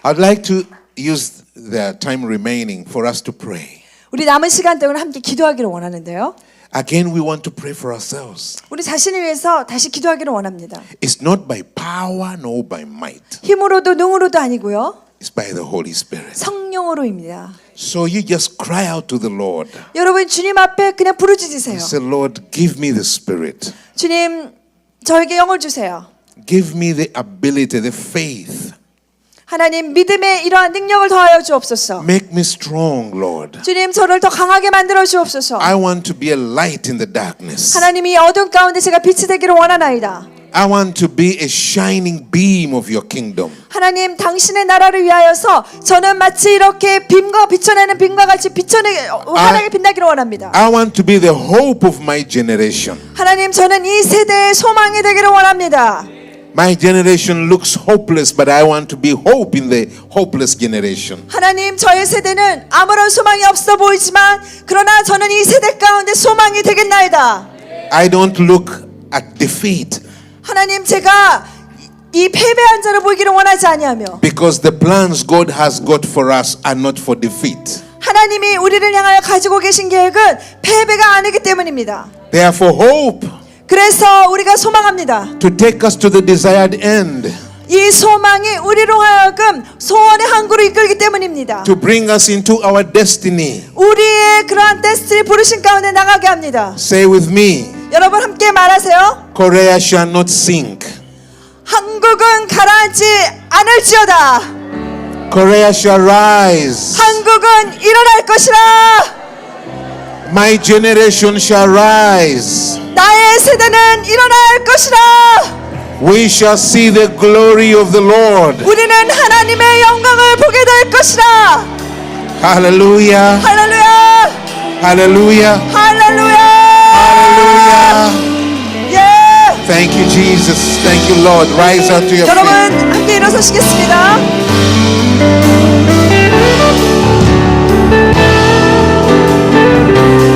I'd like to use the time remaining for us to pray. 우리 남은 시간 동안 함께 기도하기를 원하는데요. Again, we want to pray for ourselves. 우리 자신을 위해서 다시 기도하기를 원합니다. It's not by power nor by might. 힘으로도 능으로도 아니고요. It's by the Holy Spirit. 성령으로입니다. So you just cry out to the Lord. 여러분 주님 앞에 그냥 부르짖으세요. Say, Lord, give me the Spirit. 주님 저에게 영을 주세요. Give me the ability, the faith. 하나님 믿음의 이러한 능력을 더하여 주옵소서. Make me strong, Lord. 주님 저를 더 강하게 만들어 주옵소서. I want to be a light in the darkness. 하나님 이 어둠 가운데 제가 빛이 되기를 원하나이다. I want to be a shining beam of your kingdom. 하나님 당신의 나라를 위하여서 저는 마치 이렇게 빛과 비춰내는 빛과 같이 환하게 빛나기를 원합니다. I want to be the hope of my generation. 하나님 저는 이 세대의 소망이 되기를 원합니다. My generation looks hopeless, but I want to be hope in the hopeless generation. 하나님 저의 세대는 아무런 소망이 없어 보이지만 그러나 저는 이 세대 가운데 소망이 되겠나이다. I don't look at defeat. 하나님 제가 이 패배한 자를 보기를 원하지 아니하며 Because the plans God has got for us are not for defeat. 하나님이 우리를 향하여 가지고 계신 계획은 패배가 아니기 때문입니다. Therefore, hope 그래서 우리가 소망합니다. to take us to the desired end, 이 소망이 우리로 하여금 소원의 항구로 이끌기 때문입니다. to bring us into our destiny. 우리의 그러한 데스티니 부르신 가운데 나가게 합니다. Say with me, 여러분 함께 말하세요. Korea shall not sink. 한국은 가라앉지 않을지어다. Korea shall rise. 한국은 일어날 것이라. My generation shall rise. 나의 세대는 일어날 것이라. We shall see the glory of the Lord. 우리는 하나님의 영광을 보게 될 것이라. Hallelujah. 할렐루야. Hallelujah. 할렐루야. Hallelujah. 예. Thank you, Jesus. Thank you, Lord. Rise up to your 여러분 feet. 함께 일어서시겠습니다.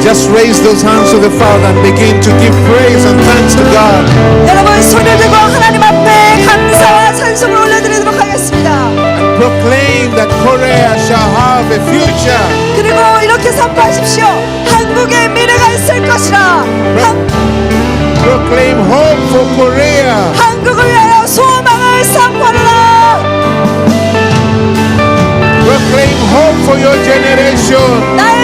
Just raise those hands to the Father and begin to give praise and thanks to God. 여러분 손을 들고 하나님 앞에 감사와 찬송을 올려드리도록 하겠습니다. And proclaim that Korea shall have a future. 그리고 이렇게 선포하십시오. 한국의 미래가 있을 것이라. Proclaim hope for Korea. 한국을 위하여 소망을 선포하라. Proclaim hope for your generation. 나의